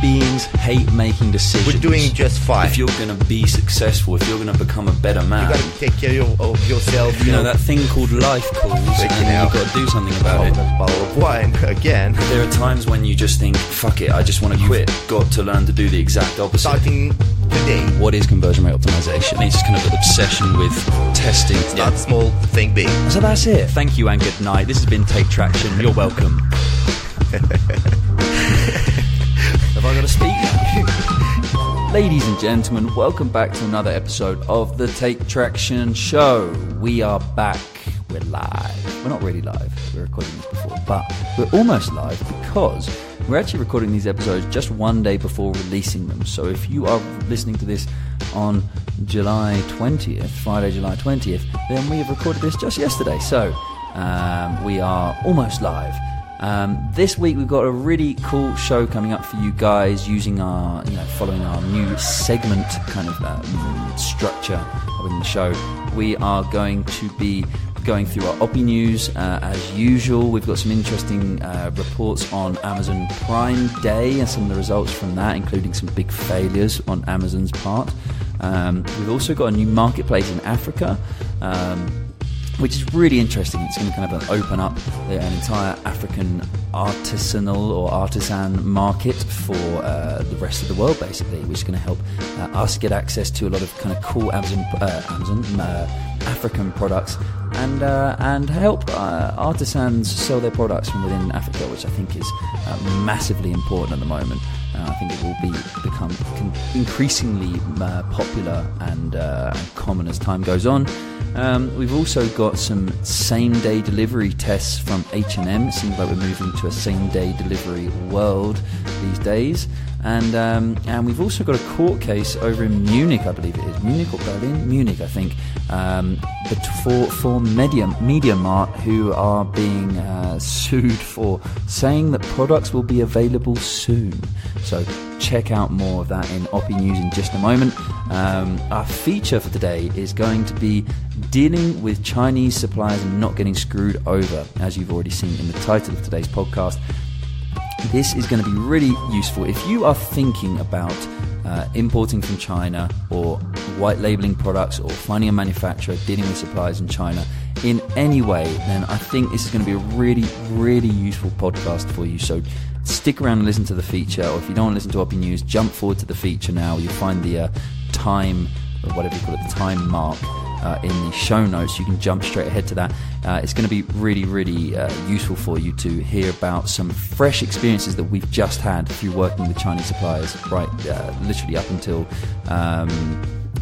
beings hate making decisions. We're doing just fine. If you're going to be successful, if you're going to become a better man, you got to take care of yourself. You know that thing called life calls, and you've got to do something about it. A bottle of wine again. There are times when you just think, fuck it, I just want to quit. Got to learn to do the exact opposite. Starting today. What is conversion rate optimization? It's kind of an obsession with testing. Start small, think big. So that's it. Thank you and good night. This has been Take Traction. You're welcome. Have I got to speak now? Ladies and gentlemen, welcome back to another episode of the Take Traction Show. We are back. We're live. We're not really live. We're recording this before, but we're almost live because we're actually recording these episodes just one day before releasing them. So if you are listening to this on July 20th, Friday, July 20th, then we have recorded this just yesterday. So we are almost live. This week we've got a really cool show coming up for you guys using our, following our new segment kind of structure within the show. We are going to be going through our Opinews as usual. We've got some interesting reports on Amazon Prime Day and some of the results from that, including some big failures on Amazon's part. We've also got a new marketplace in Africa, which is really interesting. It's going to kind of open up an entire African artesanal or artisan market for the rest of the world, basically, which is going to help us get access to a lot of kind of cool African products and help artisans sell their products from within Africa, which I think is massively important at the moment. I think it will become increasingly popular and common as time goes on. We've also got some same-day delivery tests from H&amp. It seems like we're moving to a same-day delivery world these days. And we've also got a court case over in Munich, I believe it is. Munich or Berlin? Munich, I think. But for Media Markt, who are being sued for saying that products will be available soon. So check out more of that in Opinews in just a moment. Our feature for today is going to be dealing with Chinese suppliers and not getting screwed over, as you've already seen in the title of today's podcast. This is going to be really useful if you are thinking about importing from China or white labeling products or finding a manufacturer, dealing with suppliers in China in any way. Then I think this is going to be a really, really useful podcast for you. So stick around and listen to the feature, or if you don't want to listen to Opinews, jump forward to the feature now. You'll find the time, or whatever you call it, the time mark in the show notes. You can jump straight ahead to that. It's going to be really, really useful for you to hear about some fresh experiences that we've just had through working with Chinese suppliers, right, literally up until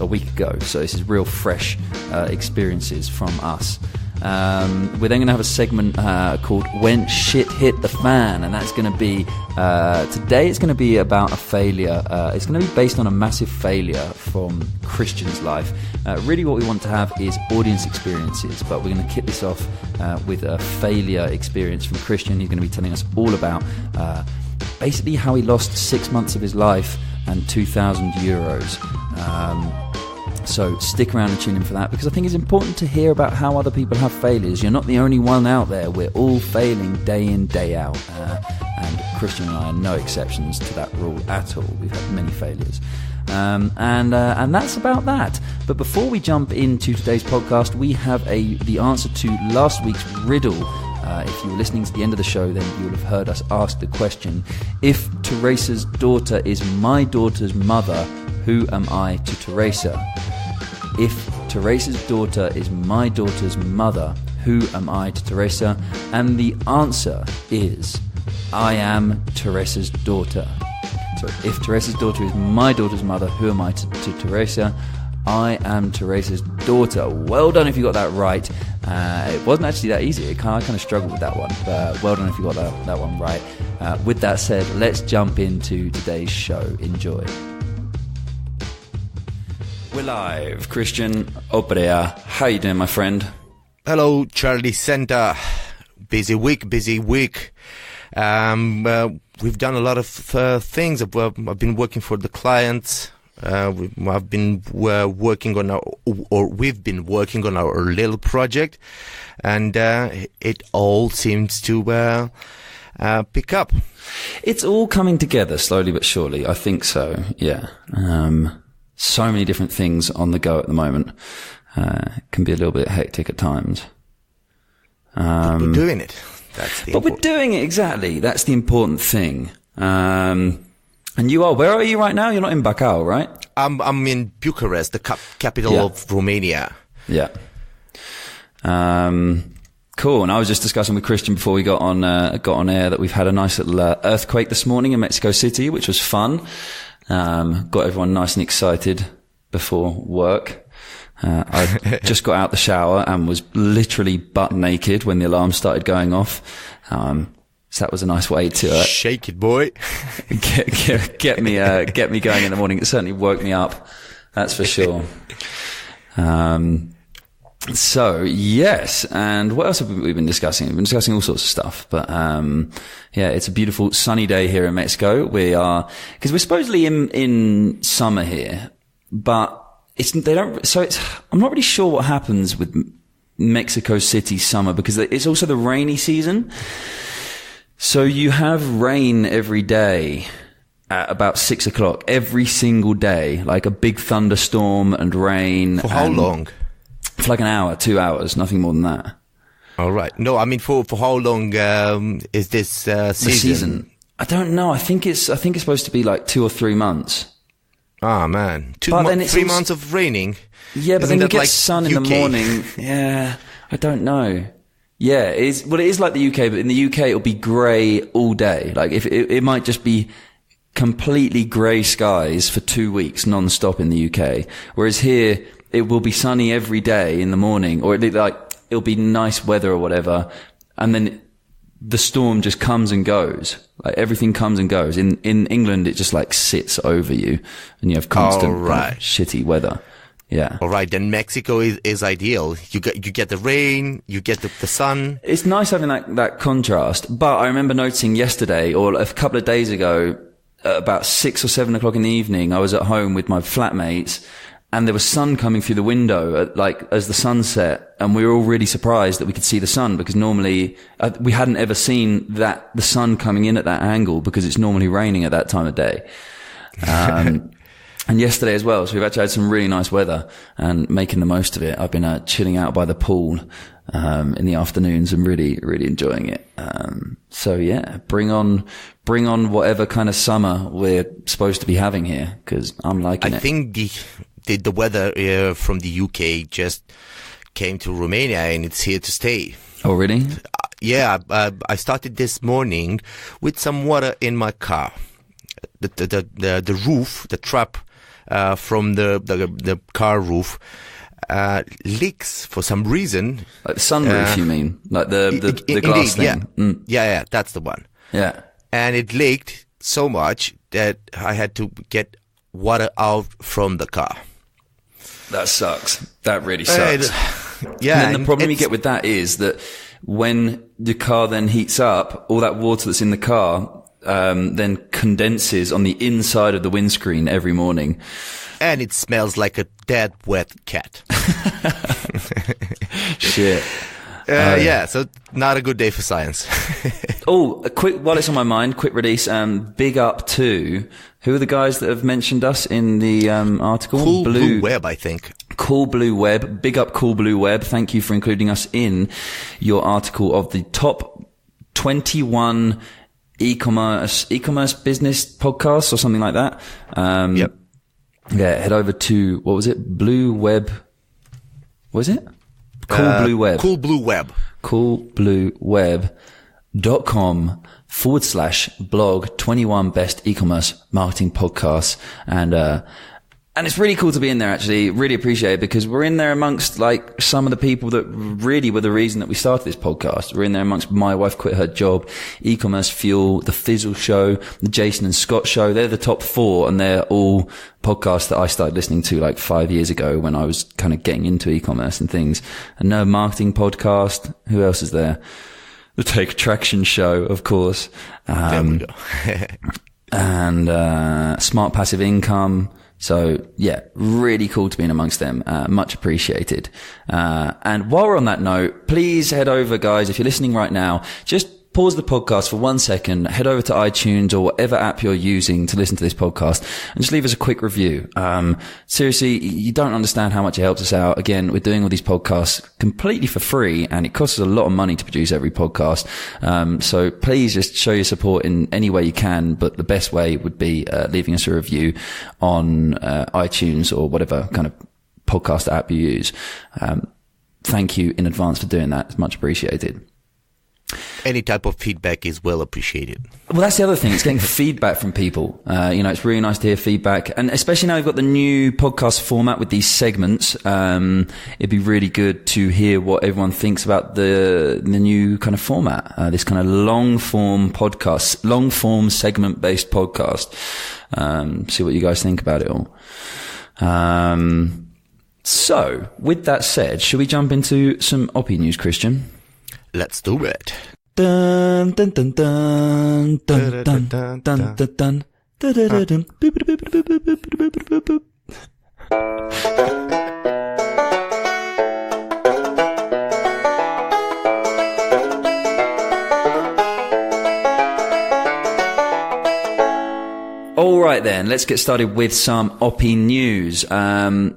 a week ago. So this is real fresh experiences from us. We're then going to have a segment called When Shit Hit the Fan, and that's going to be today it's going to be about a failure. It's going to be based on a massive failure from Christian's life. Really what we want to have is audience experiences, but we're going to kick this off with a failure experience from Christian. He's going to be telling us all about basically how he lost 6 months of his life and €2,000. So stick around and tune in for that, because I think it's important to hear about how other people have failures. You're not the only one out there. We're all failing day in, day out. And Christian and I are no exceptions to that rule at all. We've had many failures. And that's about that. But before we jump into today's podcast, we have the answer to last week's riddle. If you were listening to the end of the show, then you would have heard us ask the question: if Teresa's daughter is my daughter's mother, who am I to Teresa? If Teresa's daughter is my daughter's mother, who am I to Teresa? And the answer is, I am Teresa's daughter. So if Teresa's daughter is my daughter's mother, who am I to Teresa? I am Teresa's daughter. Well done if you got that right. It wasn't actually that easy. I kind of struggled with that one, but well done if you got that one right. With that said, let's jump into today's show. Enjoy. We're live. Christian Oprea, how you doing, my friend? Hello, Charlie Santa. Busy week. We've done a lot of things. I've been working for the clients. We've been working on our little project, and it all seems to pick up. It's all coming together slowly but surely. I think so. Yeah. So many different things on the go at the moment. It can be a little bit hectic at times. But we're doing it. We're doing it, exactly. That's the important thing. And you are, where are you right now? You're not in Bacău, right? I'm in Bucharest, the capital of Romania. Yeah. Cool. And I was just discussing with Christian before we got on air that we've had a nice little earthquake this morning in Mexico City, which was fun. Got everyone nice and excited before work. I just got out the shower and was literally butt naked when the alarm started going off. So that was a nice way to shake it, boy. get me going in the morning. It certainly woke me up. That's for sure. So yes, and what else have we been discussing? We've been discussing all sorts of stuff, but yeah, it's a beautiful sunny day here in Mexico. Because we're supposedly in summer here, but I'm not really sure what happens with Mexico City summer, because it's also the rainy season. So you have rain every day at about 6 o'clock every single day, like a big thunderstorm and rain. For how long? For like an hour, 2 hours, nothing more than that. All right. No, I mean, for how long is this season? The season? I don't know. I think it's supposed to be like 2 or 3 months. Ah, man. 3 months of raining. Yeah, but then you get like sun in the morning. Yeah, I don't know. Yeah, it is like the UK, but in the UK it'll be grey all day. Like if it might just be completely grey skies for 2 weeks non-stop in the UK. Whereas here it will be sunny every day in the morning, or it'll be nice weather or whatever, and then the storm just comes and goes. Like everything comes and goes. In England, it just like sits over you, and you have constant shitty weather. Yeah. All right. Then Mexico is ideal. You get the rain, you get the sun. It's nice having that contrast. But I remember noticing yesterday, or a couple of days ago, at about 6 or 7 o'clock in the evening, I was at home with my flatmates, and there was sun coming through the window as the sun set, and we were all really surprised that we could see the sun, because normally we hadn't ever seen the sun coming in at that angle, because it's normally raining at that time of day. And yesterday as well, so we've actually had some really nice weather and making the most of it. I've been chilling out by the pool in the afternoons and really, really enjoying it. So yeah, bring on whatever kind of summer we're supposed to be having here, because I'm liking it. I think the weather from the UK just came to Romania, and it's here to stay. Oh, really? Yeah, I started this morning with some water in my car. The roof, the trap from the car roof leaks for some reason. Like the sunroof, you mean? Like the glass thing? Yeah. Mm. Yeah, that's the one. Yeah. And it leaked so much that I had to get water out from the car. That sucks. That really sucks. Yeah. And then the problem you get with that is that when the car then heats up, all that water that's in the car then condenses on the inside of the windscreen every morning. And it smells like a dead wet cat. Shit. Yeah, so not a good day for science. While it's on my mind, quick release. Big up to, who are the guys that have mentioned us in the article? Cool Blue Web, I think. Cool Blue Web. Big up Cool Blue Web. Thank you for including us in your article of the top 21 e-commerce business podcasts or something like that. Yep. Yeah, head over to, what was it? Blue Web. What was it? Cool Blue Web. Cool Blue Web. coolblueweb.com/blog 21 best e-commerce marketing podcasts. And it's really cool to be in there, actually. Really appreciate it, because we're in there amongst like some of the people that really were the reason that we started this podcast. We're in there amongst My Wife Quit Her Job, E-Commerce Fuel, The Fizzle Show, The Jason and Scott Show. They're the top 4, and they're all podcasts that I started listening to like 5 years ago when I was kind of getting into e-commerce and things. And No Marketing Podcast. Who else is there? The Take Traction Show, of course. There we go. And Smart Passive Income. So yeah, really cool to be in amongst them. Much appreciated. And while we're on that note, please head over, guys, if you're listening right now, just pause the podcast for 1 second, head over to iTunes or whatever app you're using to listen to this podcast, and just leave us a quick review. Seriously, you don't understand how much it helps us out. Again, we're doing all these podcasts completely for free, and it costs us a lot of money to produce every podcast. So please just show your support in any way you can, but the best way would be leaving us a review on iTunes or whatever kind of podcast app you use. Thank you in advance for doing that. It's much appreciated. Any type of feedback is well appreciated. Well, that's the other thing. It's getting feedback from people. It's really nice to hear feedback. And especially now we've got the new podcast format with these segments. It'd be really good to hear what everyone thinks about the new kind of format. This kind of long form segment based podcast. See what you guys think about it all. So with that said, should we jump into some Opinews, Christian? Let's do it. Dun dun dun dun dun dun dun dun dun dun dun. All right then, let's get started with some Opinews.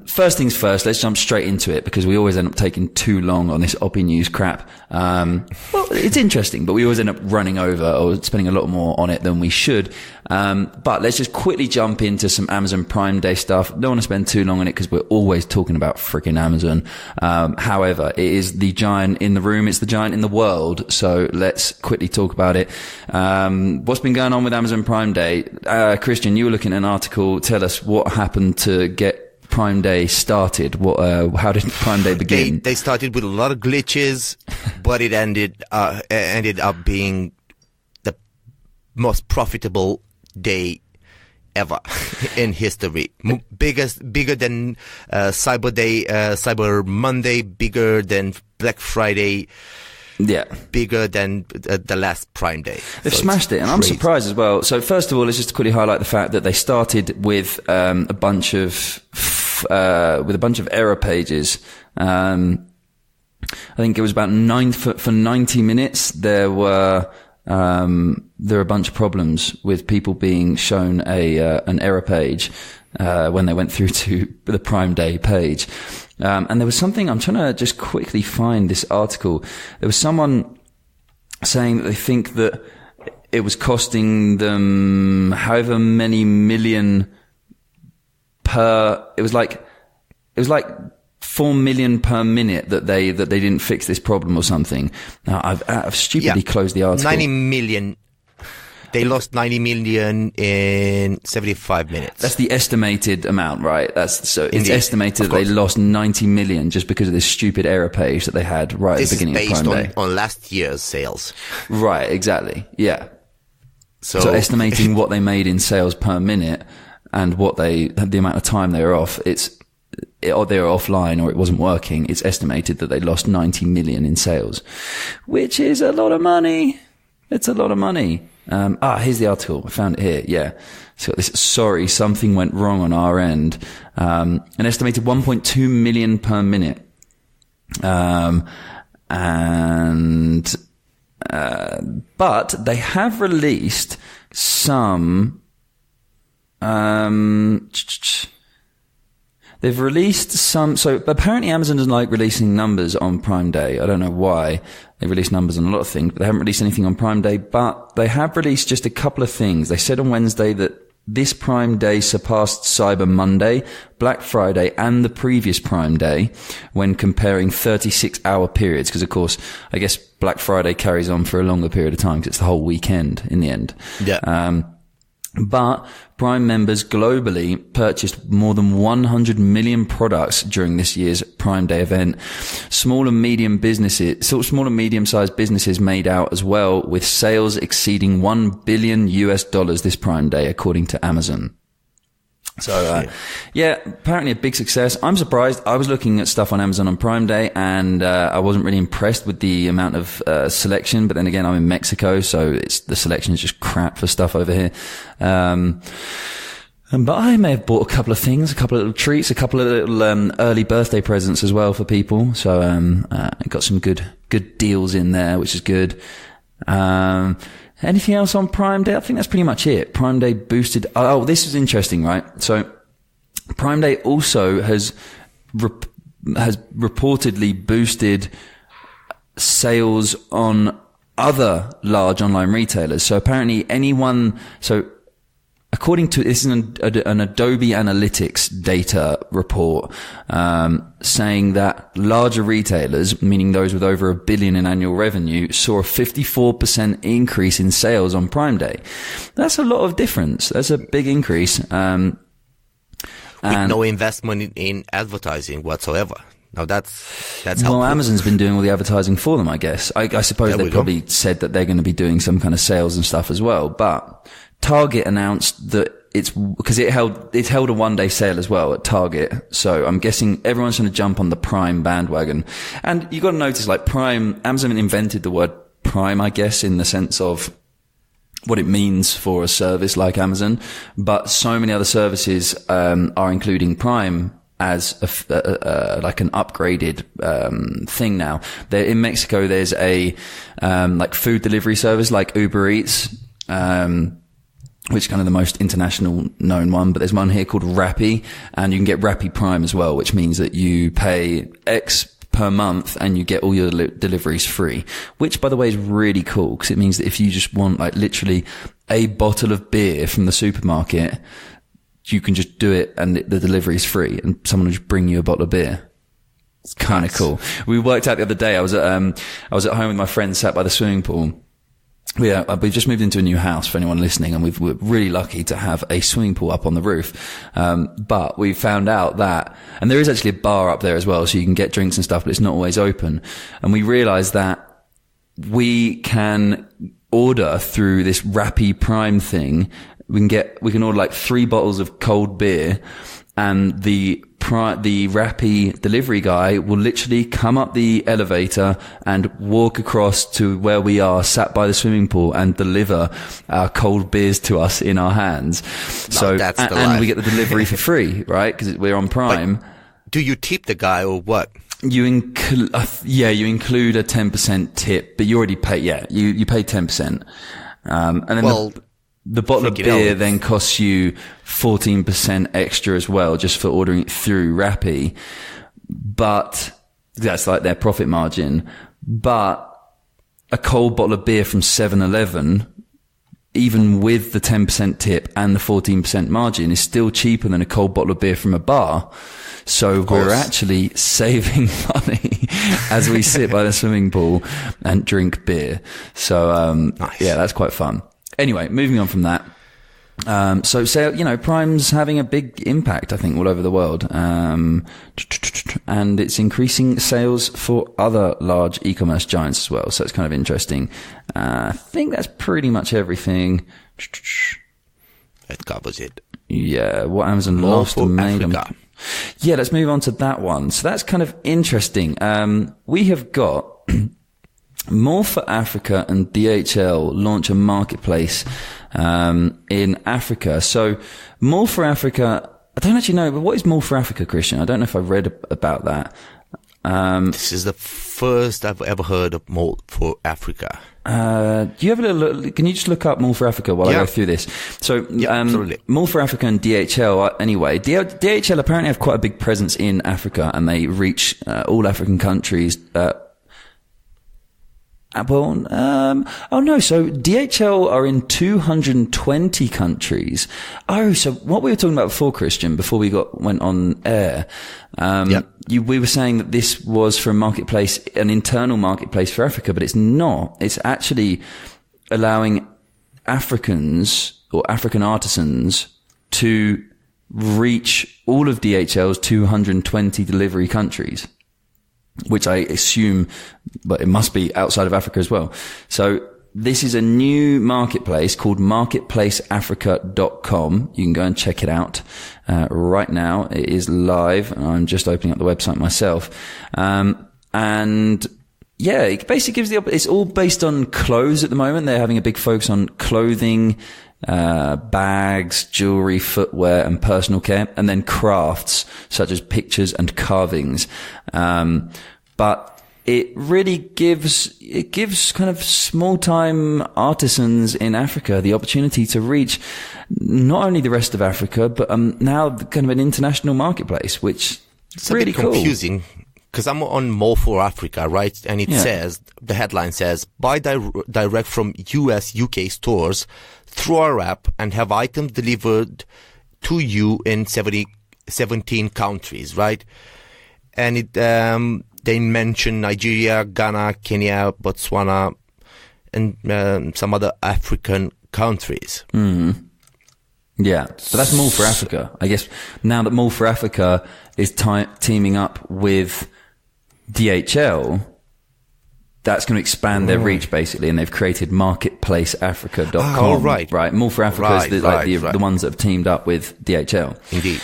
First things first, let's jump straight into it because we always end up taking too long on this Opinews crap. Well, it's interesting, but we always end up running over or spending a lot more on it than we should. But let's just quickly jump into some Amazon Prime Day stuff. Don't want to spend too long on it because we're always talking about freaking Amazon. However, it is the giant in the room. It's the giant in the world. So let's quickly talk about it. What's been going on with Amazon Prime Day? Christian, you were looking at an article. Tell us what happened to get Prime Day started. How did Prime Day begin? They started with a lot of glitches, but it ended up being the most profitable day ever in history. Bigger than Cyber Monday, bigger than Black Friday. Yeah. Bigger than the last Prime Day. They've smashed it, and I'm surprised as well. So first of all, let's just quickly highlight the fact that they started with a bunch of error pages. I think it was about 90 minutes. There were a bunch of problems with people being shown an error page when they went through to the Prime Day page. And there was something, I'm trying to just quickly find this article. There was someone saying that they think that it was costing them however many million it was like 4 million per minute that they didn't fix this problem or something. Now I've stupidly closed the article. 90 million. They lost 90 million in 75 minutes. That's the estimated amount, right? It's estimated that they lost 90 million just because of this stupid error page that they had right at the beginning of Prime Day. This is based on last year's sales. Right, exactly. Yeah. So estimating what they made in sales per minute and the amount of time they were off, or they were offline or it wasn't working, it's estimated that they lost 90 million in sales, which is a lot of money. It's a lot of money. Here's the article. I found it here. Yeah. It's got this, sorry, something went wrong on our end. An estimated 1.2 million per minute. But they have released some, they've released some, so apparently Amazon doesn't like releasing numbers on Prime Day. I don't know why. They release numbers on a lot of things, but they haven't released anything on Prime Day, but they have released just a couple of things. They said on Wednesday that this Prime Day surpassed Cyber Monday, Black Friday, and the previous Prime Day when comparing 36-hour periods, because of course, I guess Black Friday carries on for a longer period of time because it's the whole weekend in the end. Yeah. But Prime members globally purchased more than 100 million products during this year's Prime Day event. Small and medium-sized businesses made out as well, with sales exceeding $1 billion this Prime Day, according to Amazon. So, apparently a big success. I'm surprised. I was looking at stuff on Amazon on Prime Day and, I wasn't really impressed with the amount of, selection. But then again, I'm in Mexico, so the selection is just crap for stuff over here. But I may have bought a couple of things, a couple of little treats, a couple of little, early birthday presents as well for people. So, I got some good deals in there, which is good. Anything else on Prime Day? I think that's pretty much it. Prime Day boosted. Oh, this is interesting, right? So Prime Day also has reportedly boosted sales on other large online retailers. So apparently according to, this is an Adobe Analytics data report, saying that larger retailers, meaning those with over $1 billion in annual revenue, saw a 54% increase in sales on Prime Day. That's a lot of difference. That's a big increase. With no investment in advertising whatsoever. Now that's helpful. Well, Amazon's been doing all the advertising for them, I guess. I suppose they probably said that they're going to be doing some kind of sales and stuff as well. But Target announced that because it held a one-day sale as well at Target. So I'm guessing everyone's going to jump on the Prime bandwagon. And you got to notice, like, Prime, Amazon invented the word Prime, I guess, in the sense of what it means for a service like Amazon. But so many other services are including Prime as like an upgraded thing now. In Mexico, there's a like food delivery service like Uber Eats, which is kind of the most international known one. But there's one here called Rappi, and you can get Rappi Prime as well, which means that you pay X per month and you get all your deliveries free, which, by the way, is really cool, because it means that if you just want, like, literally a bottle of beer from the supermarket, you can just do it and the delivery is free, and someone will just bring you a bottle of beer. It's kind of cool. We worked out the other day. I was at home with my friend, sat by the swimming pool. We've just moved into a new house, for anyone listening, and we're really lucky to have a swimming pool up on the roof. But we found out that, and there is actually a bar up there as well, so you can get drinks and stuff, but it's not always open. And we realized that we can order through this Rappi Prime thing. We can order like 3 bottles of cold beer, and the Rappi delivery guy will literally come up the elevator and walk across to where we are sat by the swimming pool and deliver our cold beers to us in our hands. So, and we get the delivery for free, right? Because we're on Prime. But do you tip the guy or what? You include a 10% tip, but you already pay, you pay 10%. And then the bottle of beer then costs you 14% extra as well, just for ordering it through Rappi. But that's like their profit margin. But a cold bottle of beer from 7-Eleven, even with the 10% tip and the 14% margin, is still cheaper than a cold bottle of beer from a bar. So we're actually saving money as we sit by the swimming pool and drink beer. So, nice. Yeah, that's quite fun. Anyway, moving on from that. So, Prime's having a big impact, I think, all over the world. And it's increasing sales for other large e-commerce giants as well. So it's kind of interesting. I think that's pretty much everything. That covers it. Yeah, what Amazon lost and made. Yeah, let's move on to that one. So that's kind of interesting. We have got More For Africa and DHL launch a marketplace in Africa. So More For Africa, I don't actually know, but what is More For Africa, Christian? I don't know if I read about that. This is the first I've ever heard of More For Africa. Do you have a little look? Can you just look up More For Africa while I go through this? So, absolutely. More For Africa and DHL, anyway, DHL apparently have quite a big presence in Africa, and they reach all African countries. So DHL are in 220 countries. Oh, so what we were talking about before, Christian, before we went on air, we were saying that this was for a marketplace, an internal marketplace for Africa, but it's not. It's actually allowing Africans or African artisans to reach all of DHL's 220 delivery countries, which I assume, but it must be outside of Africa as well. So this is a new marketplace called marketplaceafrica.com. You can go and check it out right now. It is live. I'm just opening up the website myself. And yeah, it basically gives it's all based on clothes at the moment. They're having a big focus on clothing, bags, jewelry, footwear, and personal care, and then crafts such as pictures and carvings. But it really gives kind of small-time artisans in Africa the opportunity to reach not only the rest of Africa, but now kind of an international marketplace, which is really cool. It's a bit confusing because I'm on More For Africa, right? And it says, the headline says, buy direct from US, UK stores through our app and have items delivered to you in 17 countries, right? And it they mention Nigeria, Ghana, Kenya, Botswana, and some other African countries. Mm. Yeah, but that's More For Africa. I guess now that More For Africa is teaming up with DHL, that's going to expand their reach, basically, and they've created marketplaceafrica.com. Oh, right. Right. More For Africa is the ones that have teamed up with DHL. Indeed.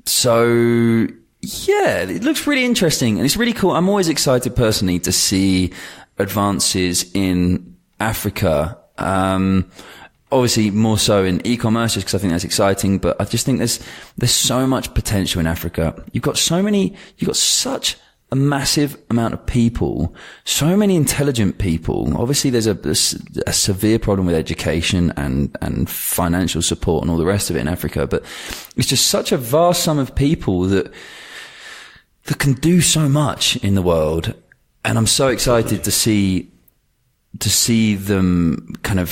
So, yeah, it looks really interesting, and it's really cool. I'm always excited personally to see advances in Africa. Obviously more so in e-commerce, just because I think that's exciting, but I just think there's so much potential in Africa. You've got such a massive amount of people, so many intelligent people. Obviously there's a severe problem with education and financial support and all the rest of it in Africa, but it's just such a vast sum of people that can do so much in the world. And I'm so excited to see them kind of,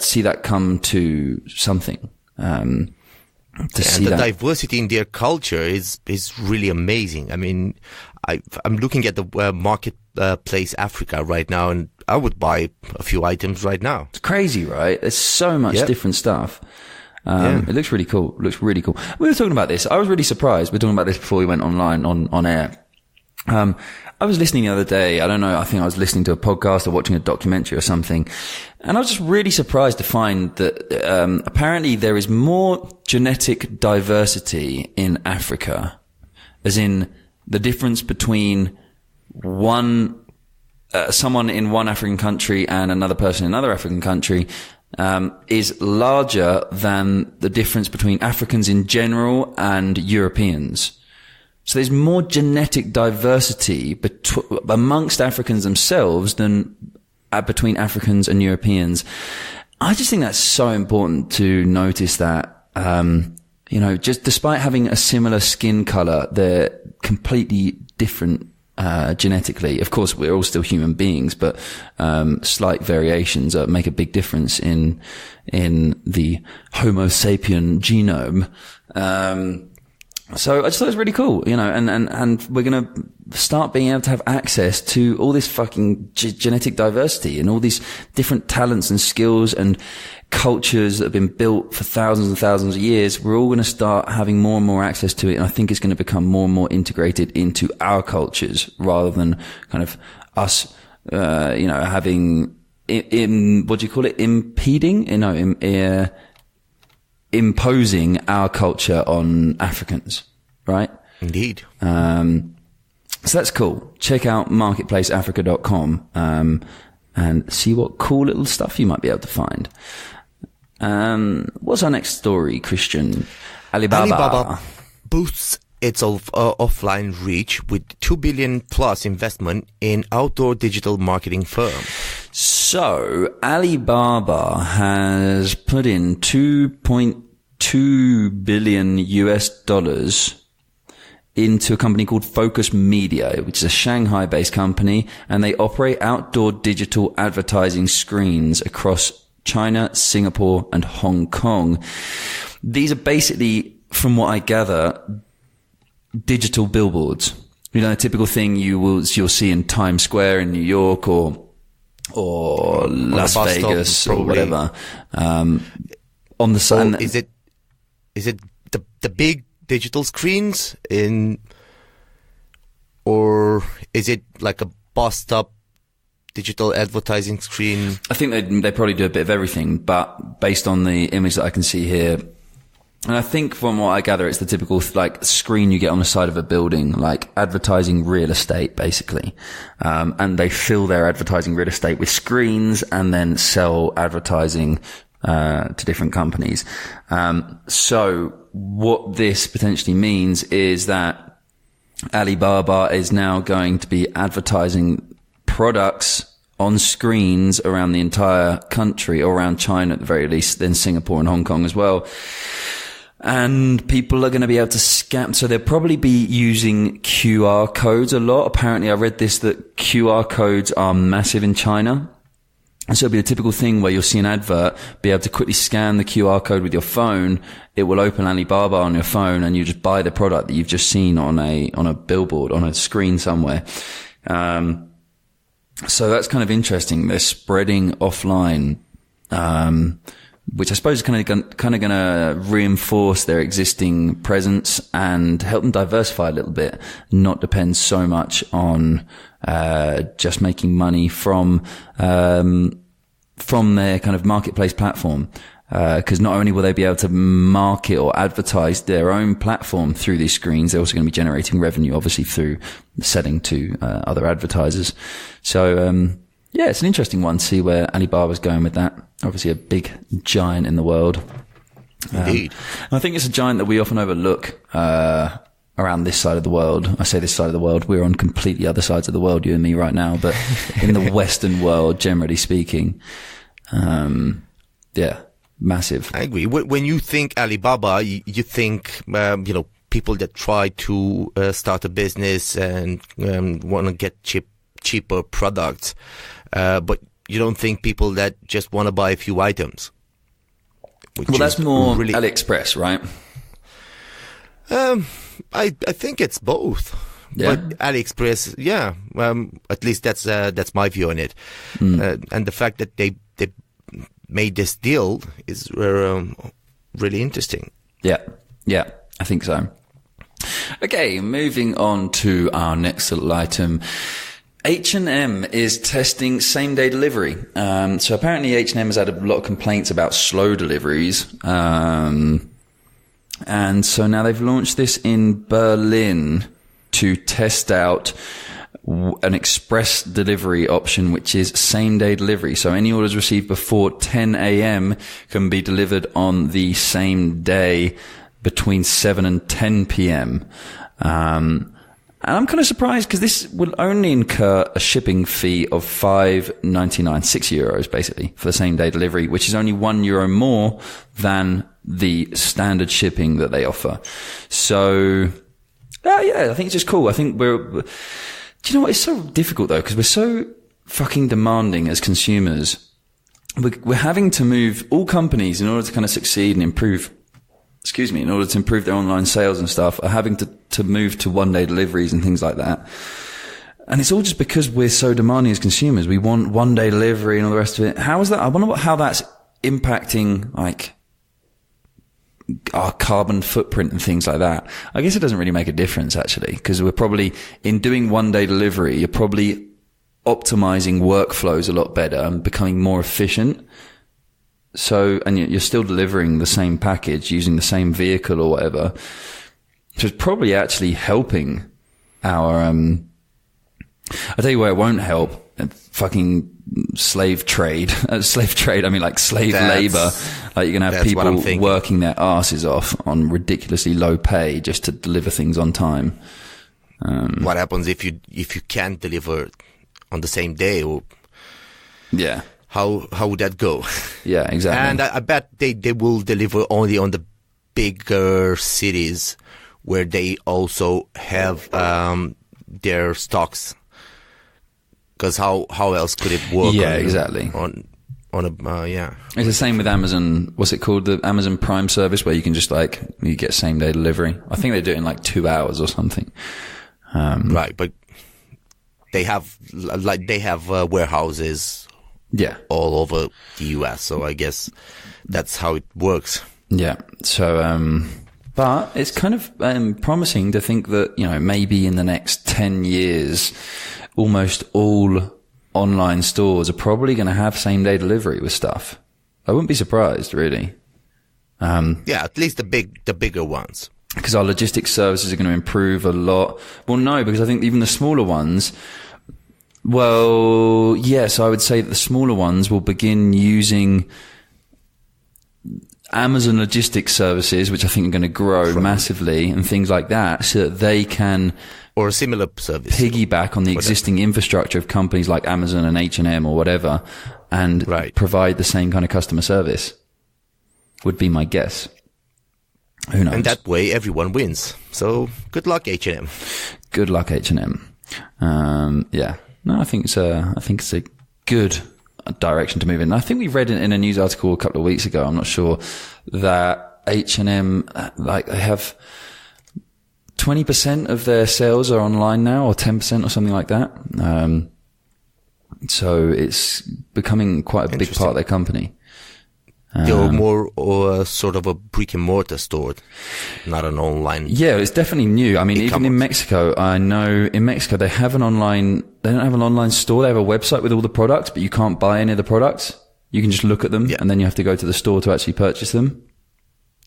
see that come to something. The diversity in their culture is really amazing. I mean, I'm looking at the marketplace Africa right now, and I would buy a few items right now. It's crazy, right? There's so much different stuff. It looks really cool. We were talking about this. I was really surprised. We were talking about this before we went online on air. I was listening the other day. I don't know. I think I was listening to a podcast or watching a documentary or something. And I was just really surprised to find that, apparently there is more genetic diversity in Africa, as in the difference between someone in one African country and another person in another African country, is larger than the difference between Africans in general and Europeans. So there's more genetic diversity amongst Africans themselves than between Africans and Europeans. I just think that's so important to notice that, just despite having a similar skin color, they're completely different, genetically. Of course, we're all still human beings, but, slight variations make a big difference in the Homo sapien genome. So I just thought it was really cool, and we're going to start being able to have access to all this fucking genetic diversity and all these different talents and skills and cultures that have been built for thousands and thousands of years. We're all going to start having more and more access to it. And I think it's going to become more and more integrated into our cultures rather than kind of us, having what do you call it? Imposing our culture on Africans, right? Indeed. So that's cool. Check out marketplaceafrica.com, and see what cool little stuff you might be able to find. What's our next story, Christian? Alibaba boosts its offline reach with $2 billion plus investment in outdoor digital marketing firm. So Alibaba has put in $2.2 billion into a company called Focus Media, which is a Shanghai-based company, and they operate outdoor digital advertising screens across China, Singapore, and Hong Kong. These are basically, from what I gather, digital billboards. A typical thing you'll see in Times Square in New York or Las Vegas or whatever. On the side. Is it the big digital screens or is it like a bus stop digital advertising screen? I think they probably do a bit of everything, but based on the image that I can see here, and I think from what I gather, it's the typical screen you get on the side of a building, like advertising real estate, basically. And they fill their advertising real estate with screens and then sell advertising to different companies. So what this potentially means is that Alibaba is now going to be advertising products on screens around the entire country, or around China at the very least, then Singapore and Hong Kong as well. And people are going to be able to scan. So they'll probably be using QR codes a lot. Apparently, I read this, that QR codes are massive in China. And so it'll be a typical thing where you'll see an advert, be able to quickly scan the QR code with your phone. It will open Alibaba on your phone, and you just buy the product that you've just seen on a billboard, on a screen somewhere. So that's kind of interesting. They're spreading offline, which I suppose is kind of going to reinforce their existing presence and help them diversify a little bit, not depend so much on just making money from their kind of marketplace platform. Because not only will they be able to market or advertise their own platform through these screens, they're also going to be generating revenue, obviously, through selling to other advertisers. So, yeah, it's an interesting one to see where Alibaba's going with that. Obviously, a big giant in the world. Indeed. I think it's a giant that we often overlook around this side of the world. I say this side of the world. We're on completely other sides of the world, you and me, right now. But in the Western world, generally speaking, yeah. Massive. I agree. When you think Alibaba, you think, people that try to start a business and want to get cheaper products. But you don't think people that just want to buy a few items. Well, that's more really AliExpress, right? I think it's both. Yeah. But AliExpress, yeah. At least that's my view on it. And the fact that they made this deal is really interesting. Yeah, I think so. Okay, moving on to our next little item. H&M is testing same-day delivery. So apparently H&M has had a lot of complaints about slow deliveries. And so now they've launched this in Berlin to test out an express delivery option, which is same-day delivery. So any orders received before 10 a.m. can be delivered on the same day between 7 and 10 p.m. And I'm kind of surprised because this will only incur a shipping fee of €5.99, €6 basically, for the same-day delivery, which is only €1 more than the standard shipping that they offer. So, yeah, I think it's just cool. I think do you know what? It's so difficult though, because we're so fucking demanding as consumers. We're having to move, all companies, in order to kind of succeed and improve, in order to improve their online sales and stuff, are having to move to one-day deliveries and things like that. And it's all just because we're so demanding as consumers. We want one-day delivery and all the rest of it. How is that? I wonder how that's impacting, like, our carbon footprint and things like that. I guess it doesn't really make a difference, actually, because we're probably, in doing one-day delivery, you're probably optimizing workflows a lot better and becoming more efficient. So, and you're still delivering the same package using the same vehicle or whatever. So it's probably actually helping our, I'll tell you where it won't help. Fucking slave trade. I mean like slave labor. Like you're going to have people working their asses off on ridiculously low pay just to deliver things on time. What happens if you can't deliver on the same day? Or yeah. How would that go? Yeah, exactly. And I bet they will deliver only on the bigger cities where they also have their stocks. Because how else could it work? Yeah, exactly. Yeah. It's the same with Amazon. What's it called? The Amazon Prime service, where you can just you get same day delivery. I think they do it in 2 hours or something. Right, but they have warehouses. Yeah. All over the US. So I guess that's how it works. Yeah. So, but it's kind of promising to think that, maybe in the next 10 years, almost all online stores are probably going to have same day delivery with stuff. I wouldn't be surprised, really. Yeah, at least the bigger ones. Because our logistics services are going to improve a lot. Well, no, because I think even the smaller ones, well, yes, I would say that the smaller ones will begin using Amazon logistics services, which I think are going to grow massively, and things like that, so that they can or a similar service. Piggyback on the existing infrastructure of companies like Amazon and H&M or whatever, and provide the same kind of customer service, would be my guess. Who knows? And that way everyone wins. So good luck, H&M. Good luck, H&M. Yeah. No, I think it's a good direction to move in. I think we read in a news article a couple of weeks ago, I'm not sure, that H&M, like, they have 20% of their sales are online now, or 10% or something like that. So it's becoming quite a big part of their company. They're more sort of a brick and mortar store, not an online. Yeah, it's definitely new. I mean, even in Mexico, I know in Mexico they don't have an online store. They have a website with all the products, but you can't buy any of the products. You can just look at them, and then you have to go to the store to actually purchase them.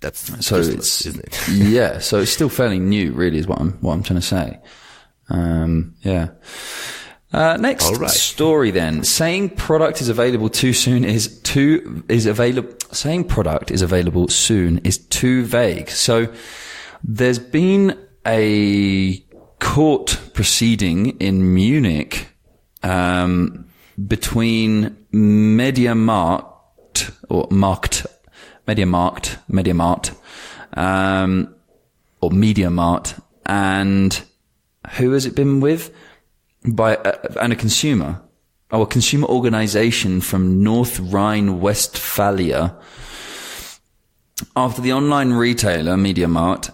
That's so useless, isn't it? Yeah, so it's still fairly new, really, is what I'm trying to say. Yeah. Next story then. Saying product is available too soon saying product is available soon is too vague. So there's been a court proceeding in Munich, between Markt, or Media Markt, and who has it been with? And a consumer organization from North Rhine-Westphalia, after the online retailer MediaMarkt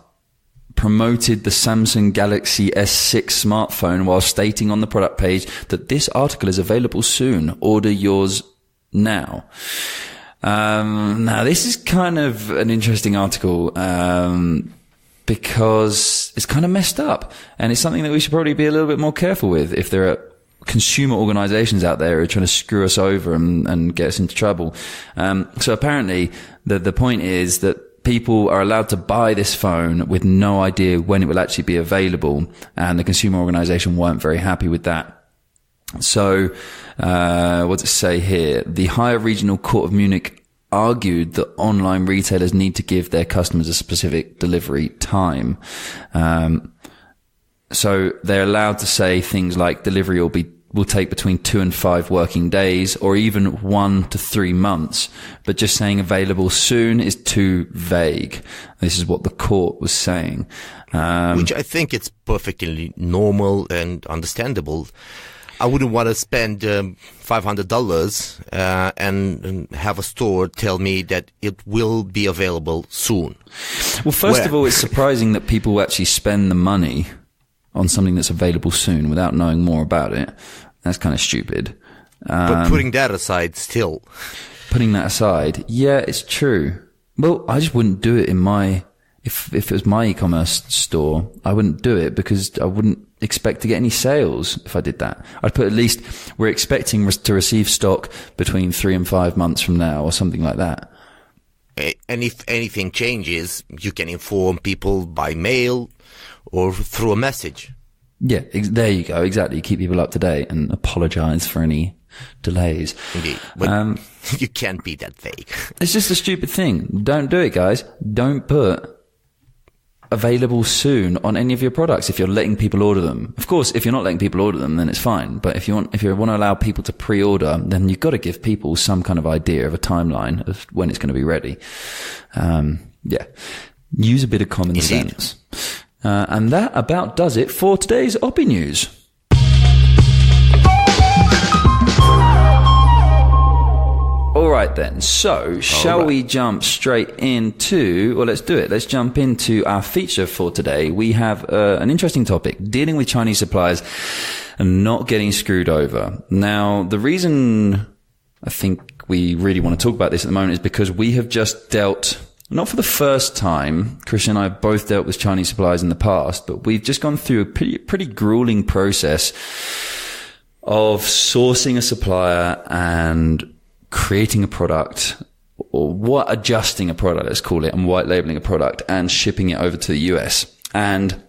promoted the Samsung Galaxy S6 smartphone while stating on the product page that this article is available soon. Order yours now. Now this is kind of an interesting article, because it's kind of messed up, and it's something that we should probably be a little bit more careful with if there are consumer organizations out there who are trying to screw us over and get us into trouble. So apparently the point is that people are allowed to buy this phone with no idea when it will actually be available, and the consumer organization weren't very happy with that. So, what does it say here? The Higher Regional Court of Munich argued that online retailers need to give their customers a specific delivery time. So they're allowed to say things like delivery will take between 2 and 5 working days, or even 1 to 3 months. But just saying available soon is too vague. This is what the court was saying. Which I think it's perfectly normal and understandable. I wouldn't want to spend $500 and have a store tell me that it will be available soon. Well, first of all, it's surprising that people actually spend the money on something that's available soon without knowing more about it. That's kind of stupid. But putting that aside still. Putting that aside, yeah, it's true. Well, I just wouldn't do it if it was my e-commerce store, I wouldn't do it because I wouldn't expect to get any sales if I did that. I'd put at least, we're expecting to receive stock between 3 and 5 months from now, or something like that. And if anything changes, you can inform people by mail or through a message. Yeah, there you go. Exactly. Keep people up to date and apologize for any delays. Indeed. But you can't be that vague. It's just a stupid thing. Don't do it, guys. Don't put available soon on any of your products if you're letting people order them. Of course, if you're not letting people order them, then it's fine. But if you want to allow people to pre-order, then you've got to give people some kind of idea of a timeline of when it's going to be ready. Yeah. Use a bit of common sense. And that about does it for today's Opinews. All right then. So, shall we jump straight into, well, let's do it. Let's jump into our feature for today. We have an interesting topic, dealing with Chinese suppliers and not getting screwed over. Now, the reason I think we really want to talk about this at the moment is because we have just dealt, not for the first time, Christian and I have both dealt with Chinese suppliers in the past, but we've just gone through a pretty grueling process of sourcing a supplier and creating a product, or adjusting a product, let's call it, and white labeling a product and shipping it over to the US. And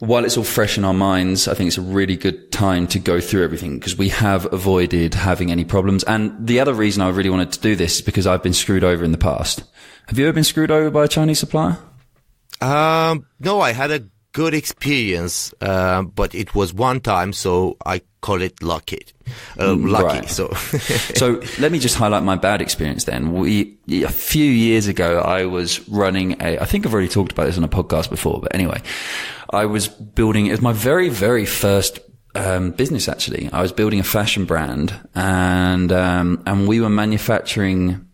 while it's all fresh in our minds, I think it's a really good time to go through everything because we have avoided having any problems. And the other reason I really wanted to do this is because I've been screwed over in the past. Have you ever been screwed over by a Chinese supplier? No, I had a good experience, but it was one time, so I call it lucky. Right. So let me just highlight my bad experience then. A few years ago, I was running I think I've already talked about this on a podcast before, but anyway, I was building, it was my very, very first business actually. I was building a fashion brand, and we were manufacturing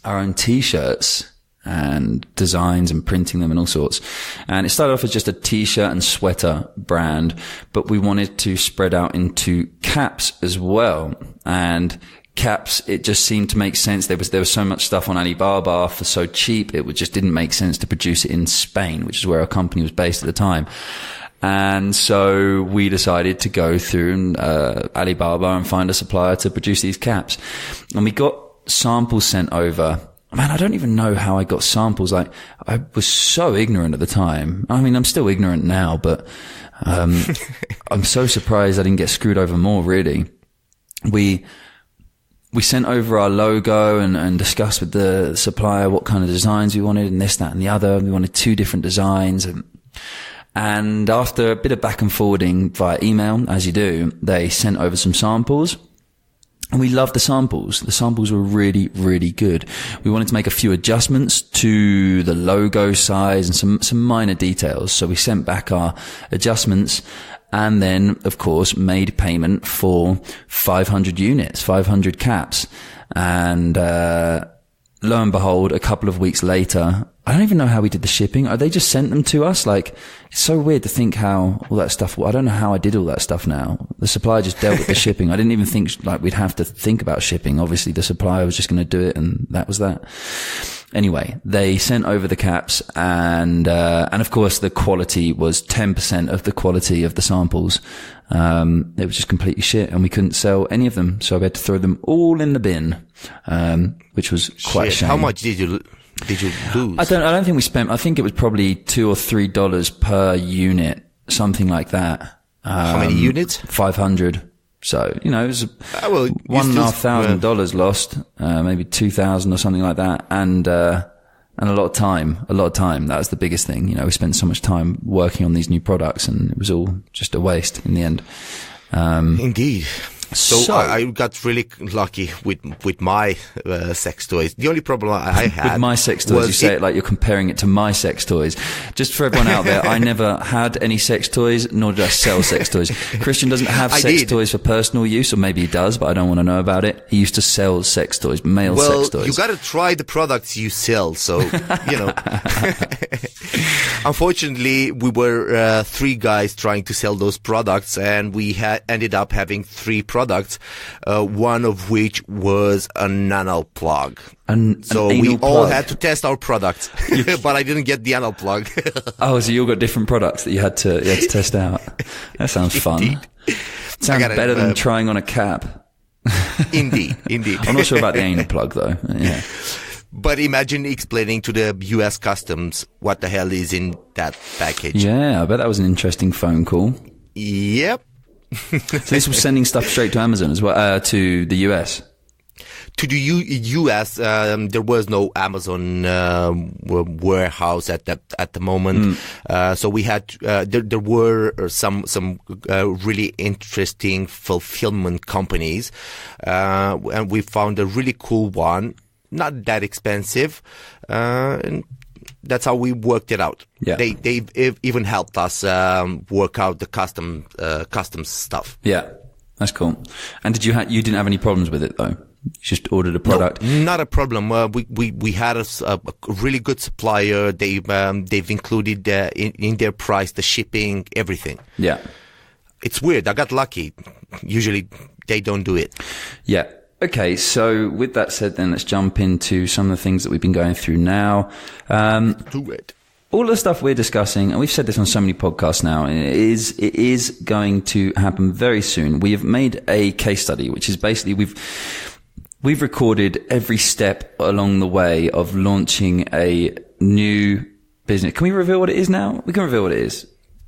our own t-shirts and designs and printing them and all sorts. And it started off as just a t-shirt and sweater brand, but we wanted to spread out into caps as well. And caps, it just seemed to make sense. There was so much stuff on Alibaba for so cheap. It just didn't make sense to produce it in Spain, which is where our company was based at the time. And so we decided to go through Alibaba and find a supplier to produce these caps. And we got samples sent over. Man, I don't even know how I got samples. I was so ignorant at the time. I mean, I'm still ignorant now, but I'm so surprised I didn't get screwed over more, really. We sent over our logo and discussed with the supplier what kind of designs we wanted and this, that, and the other. We wanted 2 different designs. And after a bit of back and forwarding via email, as you do, they sent over some samples. And we loved the samples. The samples were really, really good. We wanted to make a few adjustments to the logo size and some minor details. So we sent back our adjustments and then, of course, made payment for 500 units, 500 caps. And, lo and behold, a couple of weeks later, I don't even know how we did the shipping. They just sent them to us. Like, it's so weird to think how all that stuff, I don't know how I did all that stuff now. The supplier just dealt with the shipping. I didn't even think like we'd have to think about shipping. Obviously the supplier was just going to do it and that was that. Anyway, they sent over the caps and of course the quality was 10% of the quality of the samples. It was just completely shit and we couldn't sell any of them. So I had to throw them all in the bin, which was quite a shame. How much did you lose? I don't think we spent, I think it was probably $2 or $3 per unit, something like that. How many units? 500. So, it was $1,500 lost, maybe 2,000 or something like that. And a lot of time. That was the biggest thing. We spent so much time working on these new products and it was all just a waste in the end. Indeed. So I got really lucky with my sex toys. The only problem I had with my sex toys, you say it like you're comparing it to my sex toys. Just for everyone out there, I never had any sex toys, nor did I sell sex toys. Christian doesn't have sex toys for personal use, or maybe he does, but I don't want to know about it. He used to sell sex toys, male sex toys. You got to try the products you sell. So unfortunately, we were 3 guys trying to sell those products, and we ended up having 3 products, one of which was an anal plug. So we all had to test our products, but I didn't get the anal plug. Oh, so you all got different products that you had to test out. That sounds fun. Sounds better than trying on a cap. Indeed. I'm not sure about the anal plug though. Yeah. But imagine explaining to the US Customs what the hell is in that package. Yeah, I bet that was an interesting phone call. Yep. So this was sending stuff straight to Amazon as well, to the US. To the US, there was no Amazon warehouse at the moment. So we had there were some really interesting fulfillment companies, and we found a really cool one, not that expensive, and that's how we worked it out. Yeah. They even helped us work out the customs stuff. Yeah, that's cool. And you didn't have any problems with it though? You just ordered a product? No, not a problem. We had a really good supplier. They've included in their price the shipping, everything. Yeah. It's weird. I got lucky. Usually they don't do it. Yeah. Okay, so with that said, then let's jump into some of the things that we've been going through now. Do it. All the stuff we're discussing, and we've said this on so many podcasts now, it is going to happen very soon. We have made a case study, which is basically we've recorded every step along the way of launching a new business. Can we reveal what it is now? We can reveal what it is.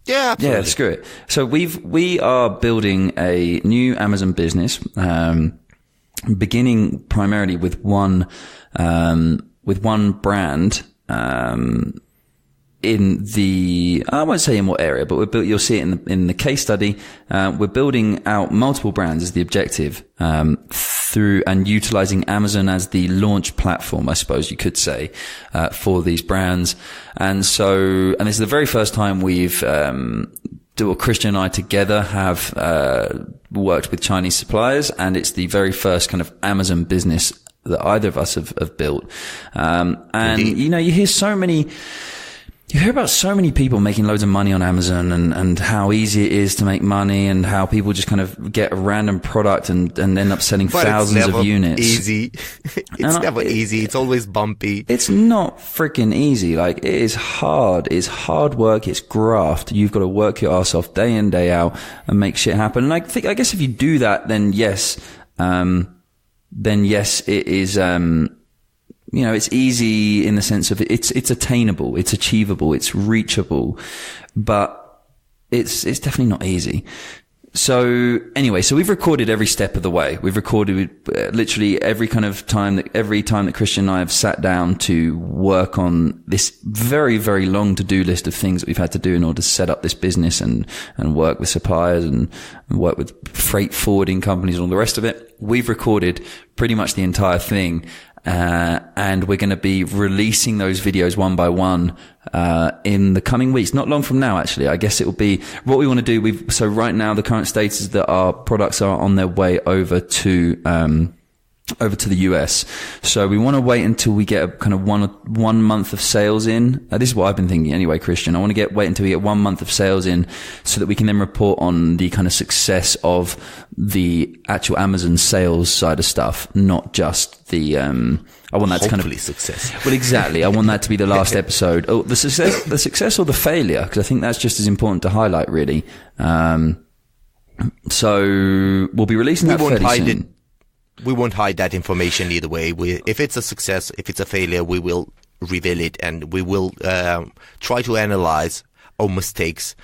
Yeah, absolutely. Yeah, screw it. So we are building a new Amazon business, beginning primarily with one brand, I won't say in what area, but you'll see it in the case study. We're building out multiple brands as the objective, through and utilizing Amazon as the launch platform, I suppose you could say, for these brands. And this is the very first time Christian and I together have, worked with Chinese suppliers, and it's the very first kind of Amazon business that either of us have built. And, Indeed. You hear about so many people making loads of money on Amazon and how easy it is to make money, and how people just kind of get a random product and end up selling thousands of units. Easy. It's never easy. It's always bumpy. It's not freaking easy. Like, it is hard. It's hard work. It's graft. You've got to work your ass off day in, day out and make shit happen. And I guess if you do that, then yes, it is, it's easy in the sense of it's attainable, it's achievable, it's reachable, but it's definitely not easy. So anyway, we've recorded every step of the way. We've recorded literally every time that Christian and I have sat down to work on this very, very long to-do list of things that we've had to do in order to set up this business and work with suppliers and work with freight forwarding companies and all the rest of it. We've recorded pretty much the entire thing. And we're going to be releasing those videos one by one, in the coming weeks, not long from now, actually. I guess it will be what we want to do. So right now, the current status is that our products are on their way over to the US. So we want to wait until we get a kind of one month of sales in. This is what I've been thinking anyway, Christian. I want to wait until we get 1 month of sales in so that we can then report on the kind of success of the actual Amazon sales side of stuff, not just the, I want that to kind of success. Well, exactly. I want that to be the last episode. Oh, the success or the failure, because I think that's just as important to highlight, really. So we'll be releasing that fairly soon. We won't hide that information either way. If it's a success, if it's a failure, we will reveal it, and we will try to analyze our mistakes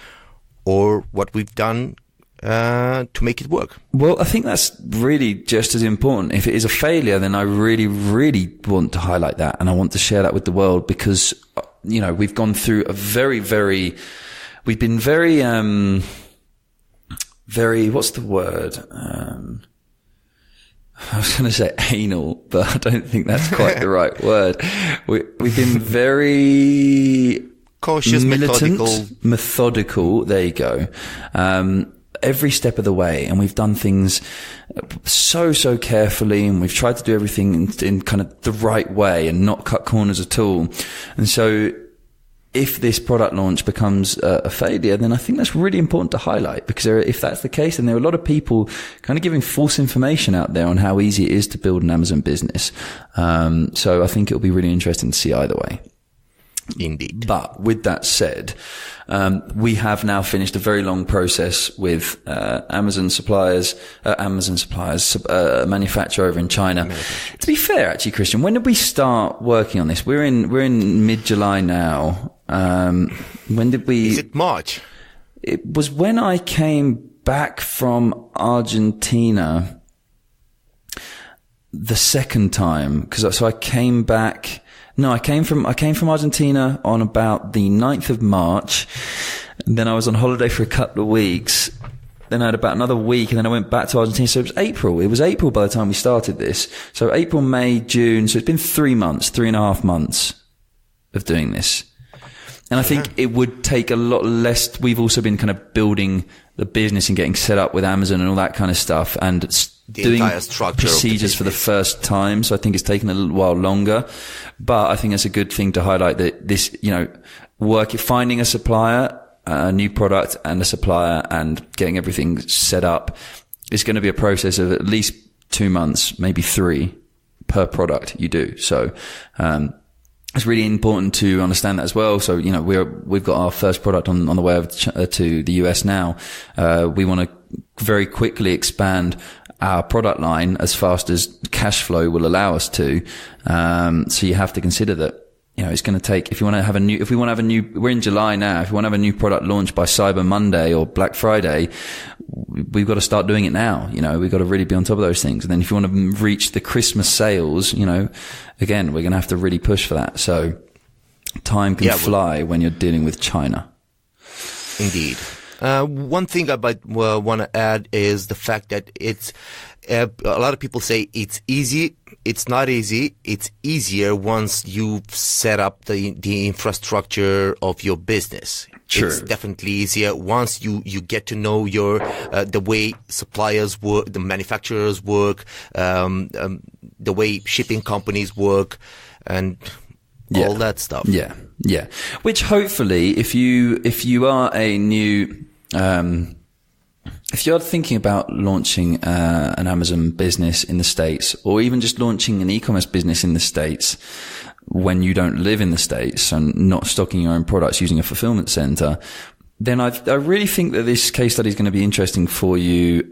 or what we've done to make it work. Well, I think that's really just as important. If it is a failure, then I really, really want to highlight that, and I want to share that with the world, because we've gone through we've been very what's the word? I was going to say anal, but I don't think that's quite the right word. We've been very cautious, methodical. There you go. Every step of the way. And we've done things so carefully, and we've tried to do everything in kind of the right way and not cut corners at all. And so if this product launch becomes a failure, then I think that's really important to highlight, because if that's the case, then there are a lot of people kind of giving false information out there on how easy it is to build an Amazon business. So I think it'll be really interesting to see either way. Indeed. But with that said, we have now finished a very long process with Amazon suppliers, a manufacturer over in China. To be fair, actually, Christian, when did we start working on this? We're in mid-July now. When did we? Is it March? It was when I came back from Argentina the second time, so I came back. No, I came from Argentina on about the 9th of March. And then I was on holiday for a couple of weeks. Then I had about another week, and then I went back to Argentina. So it was April. It was April by the time we started this. So April, May, June. So it's been 3.5 months of doing this. And I think it would take a lot less. We've also been kind of building the business and getting set up with Amazon and all that kind of stuff, and doing procedures for the first time. So I think it's taken a little while longer, but I think it's a good thing to highlight that this, finding a supplier, a new product and a supplier, and getting everything set up is going to be a process of at least 2 months, maybe 3 per product you do. So, it's really important to understand that as well. So, we've got our first product on the way over to the US now. We want to very quickly expand our product line as fast as cash flow will allow us to. So you have to consider that, it's going to take, we're in July now, if we want to have a new product launched by Cyber Monday or Black Friday, we've got to start doing it now. We've got to really be on top of those things. And then if you want to reach the Christmas sales, again, we're going to have to really push for that. So time can fly when you're dealing with China. Indeed. One thing I might want to add is the fact that it's a lot of people say it's easy. It's not easy. It's easier once you've set up the infrastructure of your business. True. It's definitely easier once you get to know the way suppliers work, the manufacturers work, the way shipping companies work, and all that stuff. Yeah. Which hopefully, if you are a new, if you're thinking about launching an Amazon business in the States, or even just launching an e-commerce business in the States when you don't live in the States and not stocking your own products using a fulfillment center, then I really think that this case study is going to be interesting for you,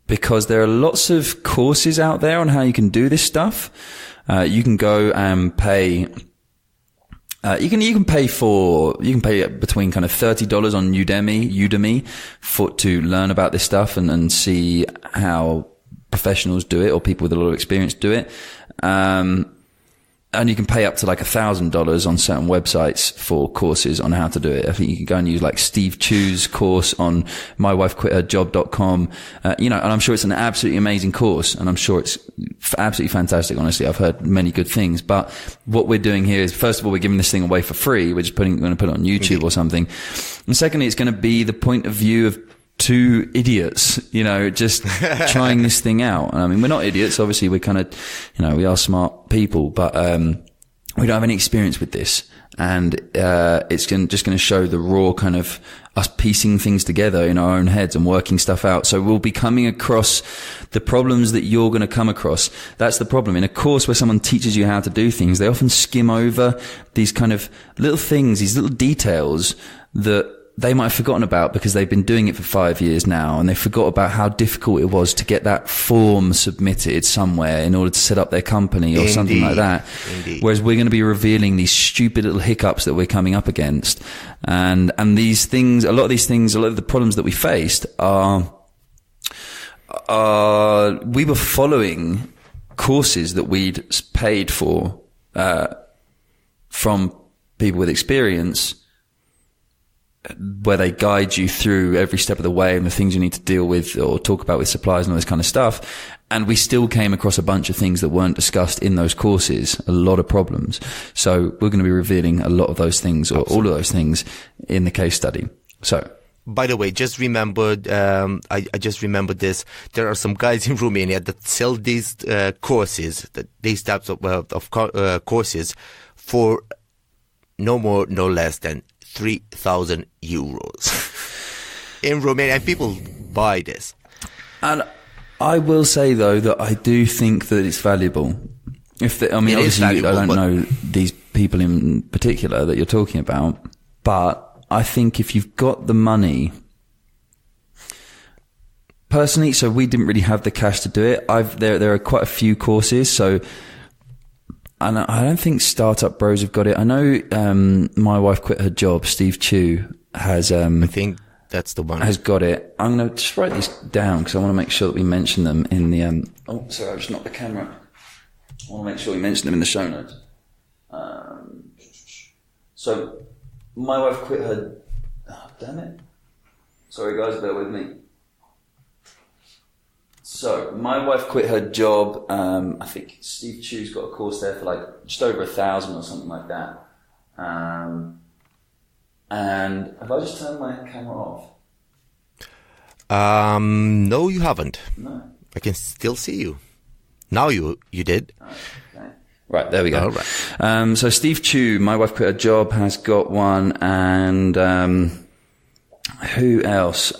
because there are lots of courses out there on how you can do this stuff. You can go and pay. You can pay between kind of $30 on Udemy to learn about this stuff and see how professionals do it, or people with a lot of experience do it. And you can pay up to like $1,000 on certain websites for courses on how to do it. I think you can go and use like Steve Chu's course on mywifequitherjob.com. And I'm sure it's an absolutely amazing course, and I'm sure it's absolutely fantastic. Honestly, I've heard many good things, but what we're doing here is, first of all, we're giving this thing away for free. We're just going to put it on YouTube or something. And secondly, it's going to be the point of view of two idiots, just trying this thing out. I mean, we're not idiots. Obviously, we're kind of, we are smart people, but, we don't have any experience with this. And, it's just going to show the raw kind of us piecing things together in our own heads and working stuff out. So we'll be coming across the problems that you're going to come across. That's the problem. In a course where someone teaches you how to do things, they often skim over these kind of little things, these little details that they might have forgotten about because they've been doing it for 5 years now, and they forgot about how difficult it was to get that form submitted somewhere in order to set up their company or something like that. Indeed. Whereas we're going to be revealing these stupid little hiccups that we're coming up against. And these things, a lot of the problems that we faced we were following courses that we'd paid for, from people with experience, where they guide you through every step of the way and the things you need to deal with or talk about with suppliers and all this kind of stuff. And we still came across a bunch of things that weren't discussed in those courses, a lot of problems. So we're going to be revealing a lot of those things, or all of those things, in the case study. So, by the way, just remembered, I just remembered this. There are some guys in Romania that sell these courses, these types of courses, for no more, no less than 3,000 euros in Romania, and people buy this. And I will say, though, that I do think that it's valuable. Obviously, I don't know these people in particular that you're talking about, but I think if you've got the money, personally, so we didn't really have the cash to do it. There are quite a few courses, so. And I don't think Startup Bros have got it. I know, My Wife Quit Her Job, Steve Chu has, I think that's the one. Has got it. I'm going to just write these down because I want to make sure that we mention them in the, sorry, I just knocked the camera. I want to make sure we mention them in the show notes. So, My Wife Quit Her, damn it. Sorry guys, bear with me. So, My Wife Quit Her Job. I think Steve Chu's got a course there for like just over 1,000 or something like that. And have I just turned my camera off? No, you haven't. No. I can still see you. Now you did. Okay. Right, there we go. All right. So Steve Chu, My Wife Quit Her Job, has got one, and who else?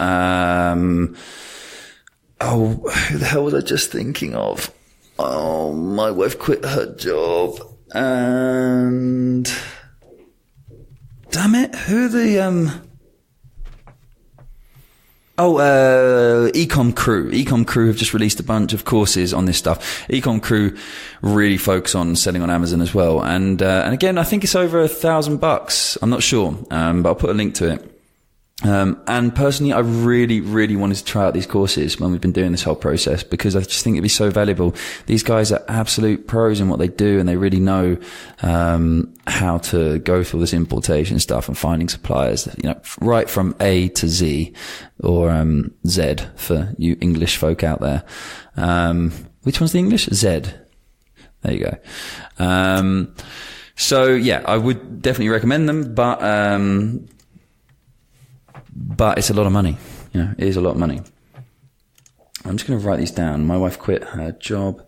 Who the hell was I just thinking of? Oh, My Wife Quit Her Job. And damn it, who are the Ecom Crew. Ecom Crew have just released a bunch of courses on this stuff. Ecom Crew really focus on selling on Amazon as well. And again, I think it's over $1,000. I'm not sure, but I'll put a link to it. And personally, I really, really wanted to try out these courses when we've been doing this whole process, because I just think it'd be so valuable. These guys are absolute pros in what they do, and they really know, how to go through this importation stuff and finding suppliers, right from A to Z, or, Z for you English folk out there. Which one's the English? Z. There you go. So yeah, I would definitely recommend them, but it's a lot of money. It is a lot of money. I'm just going to write these down. My wife quit her job.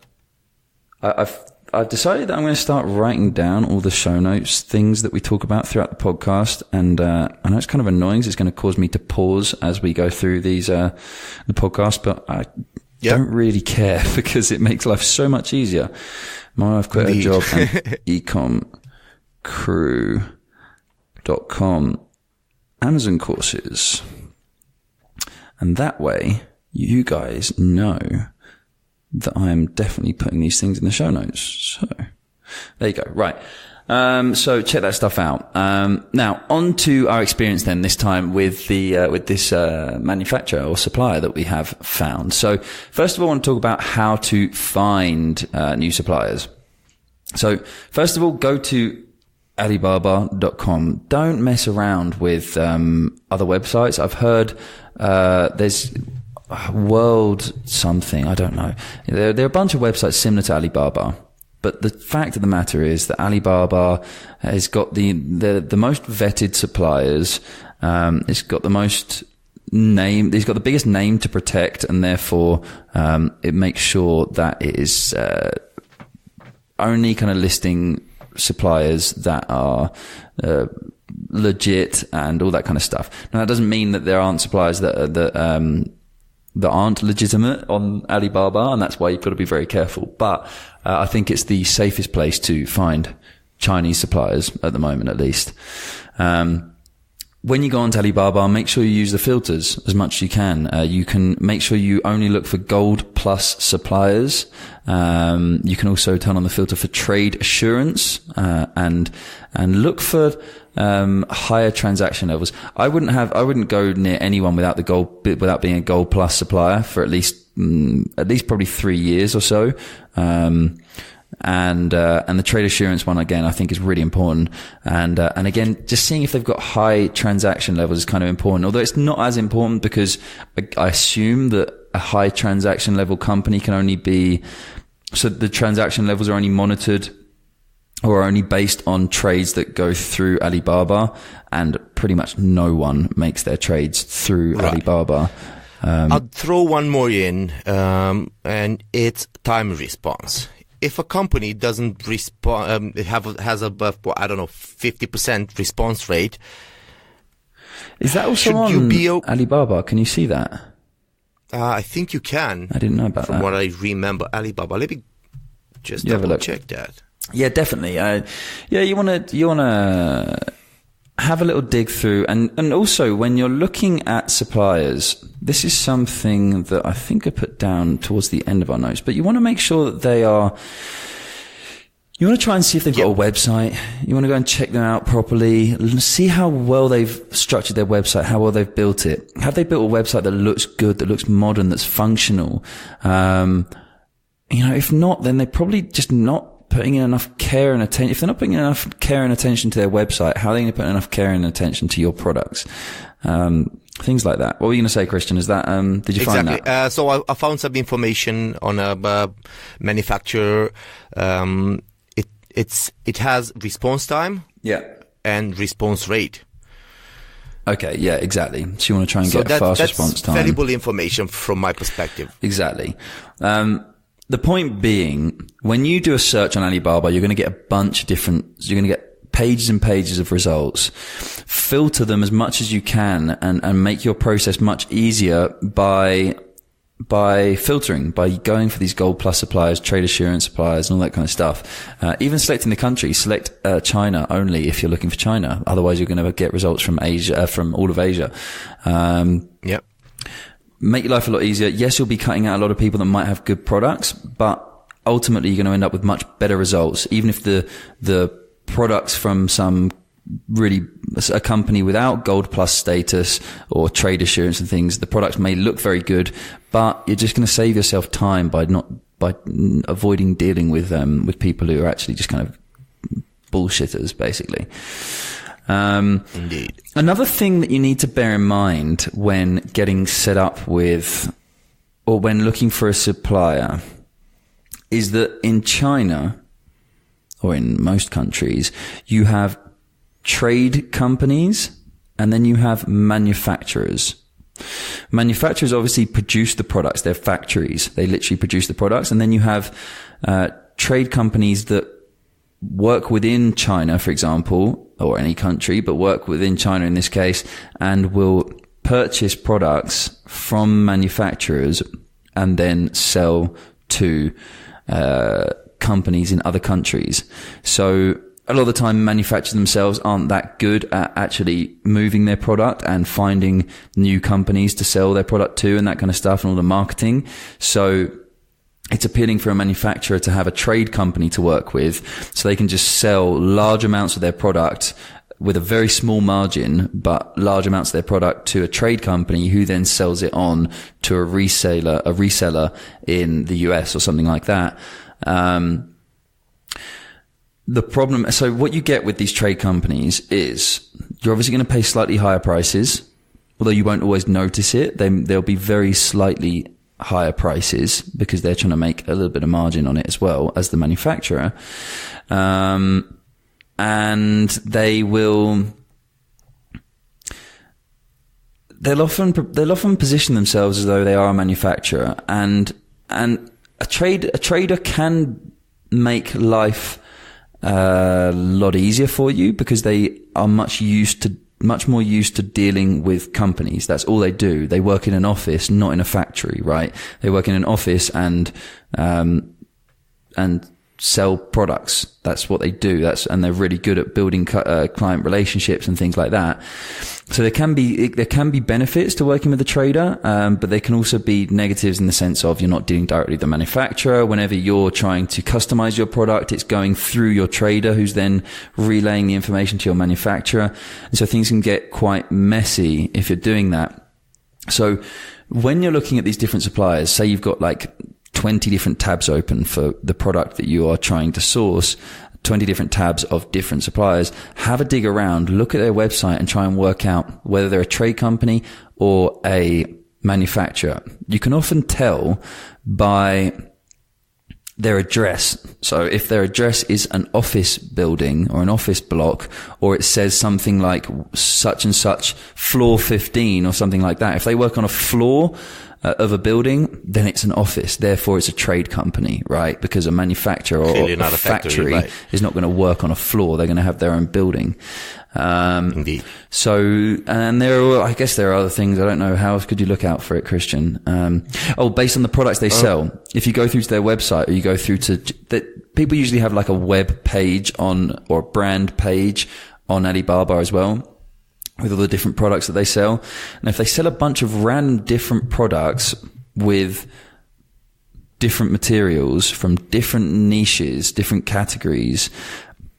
I've decided that I'm going to start writing down all the show notes, things that we talk about throughout the podcast. And I know it's kind of annoying, because it's going to cause me to pause as we go through these the podcast, but I don't really care, because it makes life so much easier. My wife quit her job and ecomcrew.com. Amazon courses. And that way, you guys know that I'm definitely putting these things in the show notes. So, there you go. Right. So check that stuff out. Now on to our experience then, this time with this manufacturer or supplier that we have found. So first of all, I want to talk about how to find, new suppliers. So first of all, go to Alibaba.com. Don't mess around with other websites. I've heard there's World something, I don't know. There are a bunch of websites similar to Alibaba, but the fact of the matter is that Alibaba has got the most vetted suppliers. It's got the most name. It's got the biggest name to protect, and therefore it makes sure that it is only kind of listing suppliers that are legit and all that kind of stuff. Now that doesn't mean that there aren't suppliers that aren't legitimate on Alibaba, and that's why you've got to be very careful. But I think it's the safest place to find Chinese suppliers at the moment, at least. When you go onto Alibaba, make sure you use the filters as much as you can. You can make sure you only look for Gold Plus suppliers. You can also turn on the filter for trade assurance, and look for, higher transaction levels. I wouldn't go near anyone without being a Gold Plus supplier for at least probably 3 years or so. And the trade assurance one, again, I think is really important. And again, just seeing if they've got high transaction levels is kind of important, although it's not as important, because I assume that a high transaction level company can only be, so the transaction levels are only monitored or are only based on trades that go through Alibaba, and pretty much no one makes their trades through Alibaba. I'll throw one more in, and it's time response. If a company doesn't respond, has a 50% response rate, is that also on Alibaba? Can you see that? I think you can. I didn't know about that. From what I remember, Alibaba. Let me just double check that. Yeah, definitely. You wanna have a little dig through, and also when you're looking at suppliers, this is something that I think I put down towards the end of our notes, but you want to make sure that you want to try and see if they've got a website. You want to go and check them out properly, see how well they've structured their website, how well they've built it. Have they built a website that looks good, that looks modern, that's functional? If not, then they're probably just not putting in enough care and attention. If they're not putting in enough care and attention to their website, how are they going to put enough care and attention to your products? Things like that. What were you going to say, Christian? Is that, did you find that? So I found some information on a manufacturer. It has response time. Yeah. And response rate. Okay. Yeah, exactly. So you want to try and get a fast response time. That's valuable information from my perspective. Exactly. The point being, when you do a search on Alibaba, you're going to get a bunch of you're going to get pages and pages of results. Filter them as much as you can, and make your process much easier by filtering, by going for these Gold Plus suppliers, trade assurance suppliers, and all that kind of stuff. Even selecting the country, select China only if you're looking for China. Otherwise, you're going to get results from Asia, from all of Asia. Yep. Make your life a lot easier. Yes, you'll be cutting out a lot of people that might have good products, but ultimately you're going to end up with much better results. Even if the products from some really a company without Gold Plus status or trade assurance and things, the products may look very good, but you're just going to save yourself time by avoiding dealing with people who are actually just kind of bullshitters, basically. Indeed. Another thing that you need to bear in mind when getting set up with, or when looking for a supplier, is that in China, or in most countries, you have trade companies and then you have manufacturers. Manufacturers obviously produce the products. They're factories. They literally produce the products. And then you have trade companies that work within China, for example, or any country, but work within China in this case, and will purchase products from manufacturers and then sell to companies in other countries. So a lot of the time, manufacturers themselves aren't that good at actually moving their product and finding new companies to sell their product to and that kind of stuff, and all the marketing. So it's appealing for a manufacturer to have a trade company to work with, so they can just sell large amounts of their product with a very small margin, but large amounts of their product to a trade company who then sells it on to a reseller in the US or something like that. The problem, so what you get with these trade companies is you're obviously going to pay slightly higher prices, although you won't always notice it. They'll be very slightly higher prices because they're trying to make a little bit of margin on it as well as the manufacturer. And they'll often position themselves as though they are a manufacturer, and a trader can make life a lot easier for you because they are much more used to dealing with companies. That's all they do. They work in an office, not in a factory, right? They work in an office and sell products. That's what they do. And they're really good at building client relationships and things like that. So there can be benefits to working with a trader, but there can also be negatives in the sense of you're not dealing directly with the manufacturer. Whenever you're trying to customize your product, it's going through your trader, who's then relaying the information to your manufacturer. And so things can get quite messy if you're doing that. So when you're looking at these different suppliers, say you've got like 20 different tabs open for the product that you are trying to source, 20 different tabs of different suppliers, have a dig around, look at their website and try and work out whether they're a trade company or a manufacturer. You can often tell by their address. So if their address is an office building or an office block, or it says something like such and such floor 15 or something like that, if they work on a floor of a building, then it's an office. Therefore, it's a trade company, right? Because a manufacturer or a factory right, is not going to work on a floor. They're going to have their own building. Indeed. So, and I guess there are other things. I don't know. How else could you look out for it, Christian? Based on the products they sell. If you go through to their website, or you go through to people usually have like a web page or a brand page on Alibaba as well, with all the different products that they sell. And if they sell a bunch of random different products with different materials from different niches, different categories,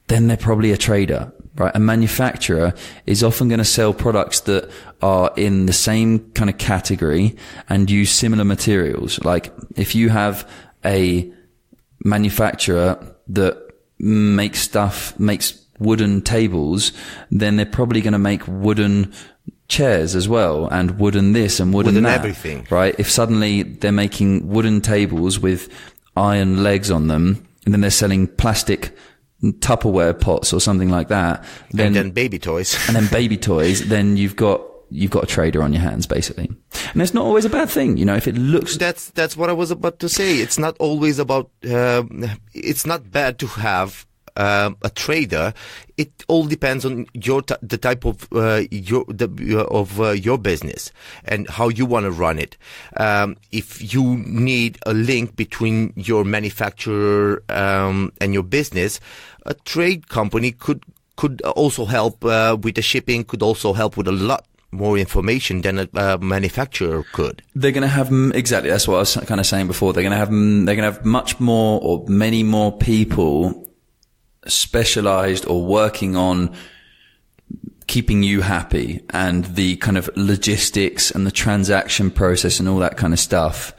then they're probably a trader, right? A manufacturer is often going to sell products that are in the same kind of category and use similar materials. Like if you have a manufacturer that makes wooden tables, then they're probably going to make wooden chairs as well, and wooden this and wooden that, everything, right? If suddenly they're making wooden tables with iron legs on them, and then they're selling plastic Tupperware pots or something like that, and then baby toys, then you've got a trader on your hands, basically. And it's not always a bad thing, if it looks... That's what I was about to say. It's not always about, it's not bad to have a trader. It all depends on the type of your business and how you want to run it. If you need a link between your manufacturer and your business, a trade company could also help with the shipping. Could also help with a lot more information than a manufacturer could. They're going to have exactly. That's what I was kind of saying before. They're going to have much more or many more people specialized or working on keeping you happy and the kind of logistics and the transaction process and all that kind of stuff.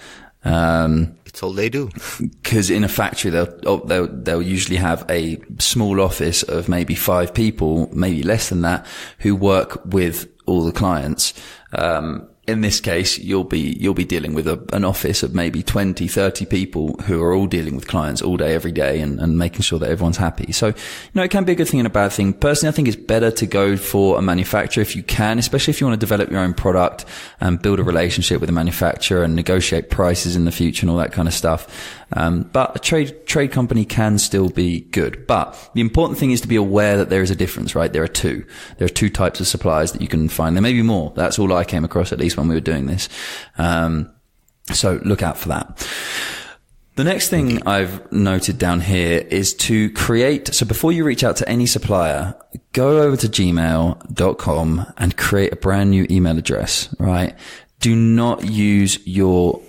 It's all they do. Because in a factory, they'll usually have a small office of maybe 5 people, maybe less than that, who work with all the clients. In this case, you'll be dealing with an office of maybe 20, 30 people who are all dealing with clients all day, every day, and making sure that everyone's happy. So, it can be a good thing and a bad thing. Personally, I think it's better to go for a manufacturer if you can, especially if you want to develop your own product and build a relationship with a manufacturer and negotiate prices in the future and all that kind of stuff. But a trade company can still be good. But the important thing is to be aware that there is a difference, right? There are two types of suppliers that you can find. There may be more. That's all I came across, at least when we were doing this. So look out for that. The next thing I've noted down here is to create. So before you reach out to any supplier, go over to gmail.com and create a brand new email address, right? Do not use your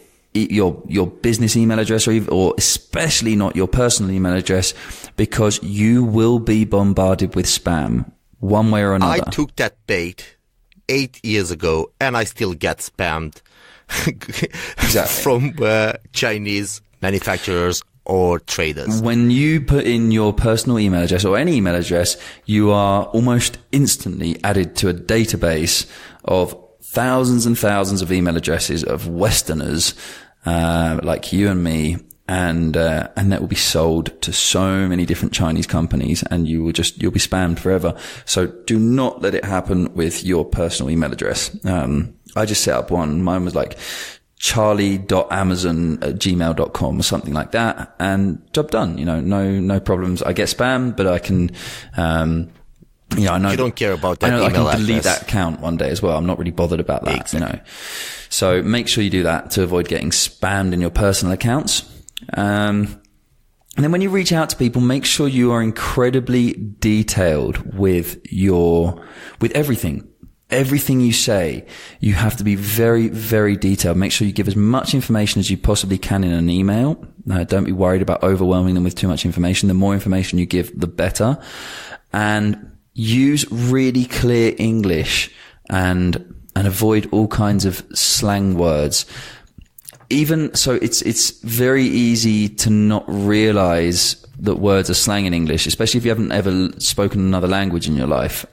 business email address or especially not your personal email address, because you will be bombarded with spam one way or another. I took that bait 8 years ago and I still get spammed from Chinese manufacturers or traders. When you put in your personal email address or any email address, you are almost instantly added to a database of thousands and thousands of email addresses of Westerners, like you and me. And that will be sold to so many different Chinese companies, and you'll be spammed forever. So do not let it happen with your personal email address. I just set up one. Mine was like charlie.amazon@gmail.com or something like that, and job done. No problems. I get spammed, but I can, I know you don't care about that email I can delete address. that account one day as well. I'm not really bothered about that, exactly. So make sure you do that to avoid getting spammed in your personal accounts. And then when you reach out to people, make sure you are incredibly detailed with everything. Everything you say, you have to be very, very detailed. Make sure you give as much information as you possibly can in an email. Don't be worried about overwhelming them with too much information. The more information you give, the better. And use really clear English and avoid all kinds of slang words. Even so, it's very easy to not realize that words are slang in English, especially if you haven't ever spoken another language in your life.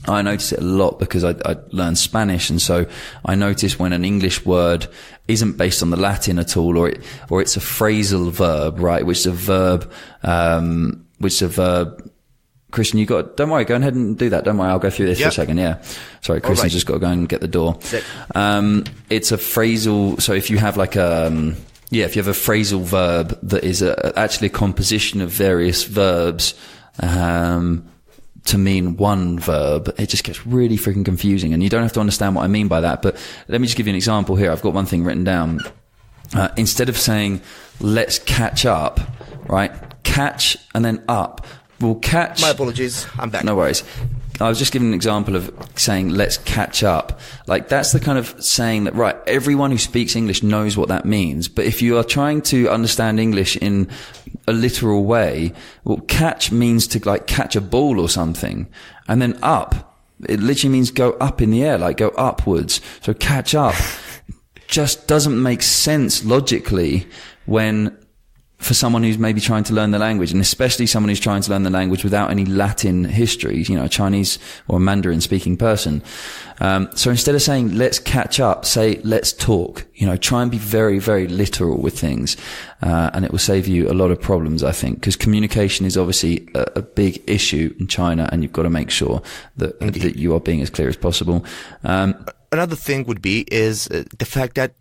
I notice it a lot because I learned Spanish, and so I notice when an English word isn't based on the Latin at all, or it's a phrasal verb, right? Which is a verb. Christian, don't worry, go ahead and do that. Don't worry, I'll go through this for a second. Yeah. Sorry, Christian's just got to go and get the door. It's a phrasal, so if you have if you have a phrasal verb that is actually a composition of various verbs, to mean one verb, it just gets really freaking confusing, and you don't have to understand what I mean by that. But let me just give you an example here. I've got one thing written down. Instead of saying, let's catch up, right? Catch and then up. We'll catch. My apologies. I'm back. No worries. I was just giving an example of saying, let's catch up. Like, that's the kind of saying that, right, everyone who speaks English knows what that means. But if you are trying to understand English in a literal way, well, catch means to catch a ball or something. And then up, it literally means go up in the air, like go upwards. So catch up just doesn't make sense logically for someone who's maybe trying to learn the language, and especially someone who's trying to learn the language without any Latin history, a Chinese or a Mandarin speaking person. So instead of saying, let's catch up, say, let's talk, try and be very, very literal with things. And it will save you a lot of problems, I think, because communication is obviously a big issue in China, and you've got to make sure that you are being as clear as possible. Another thing would be the fact that,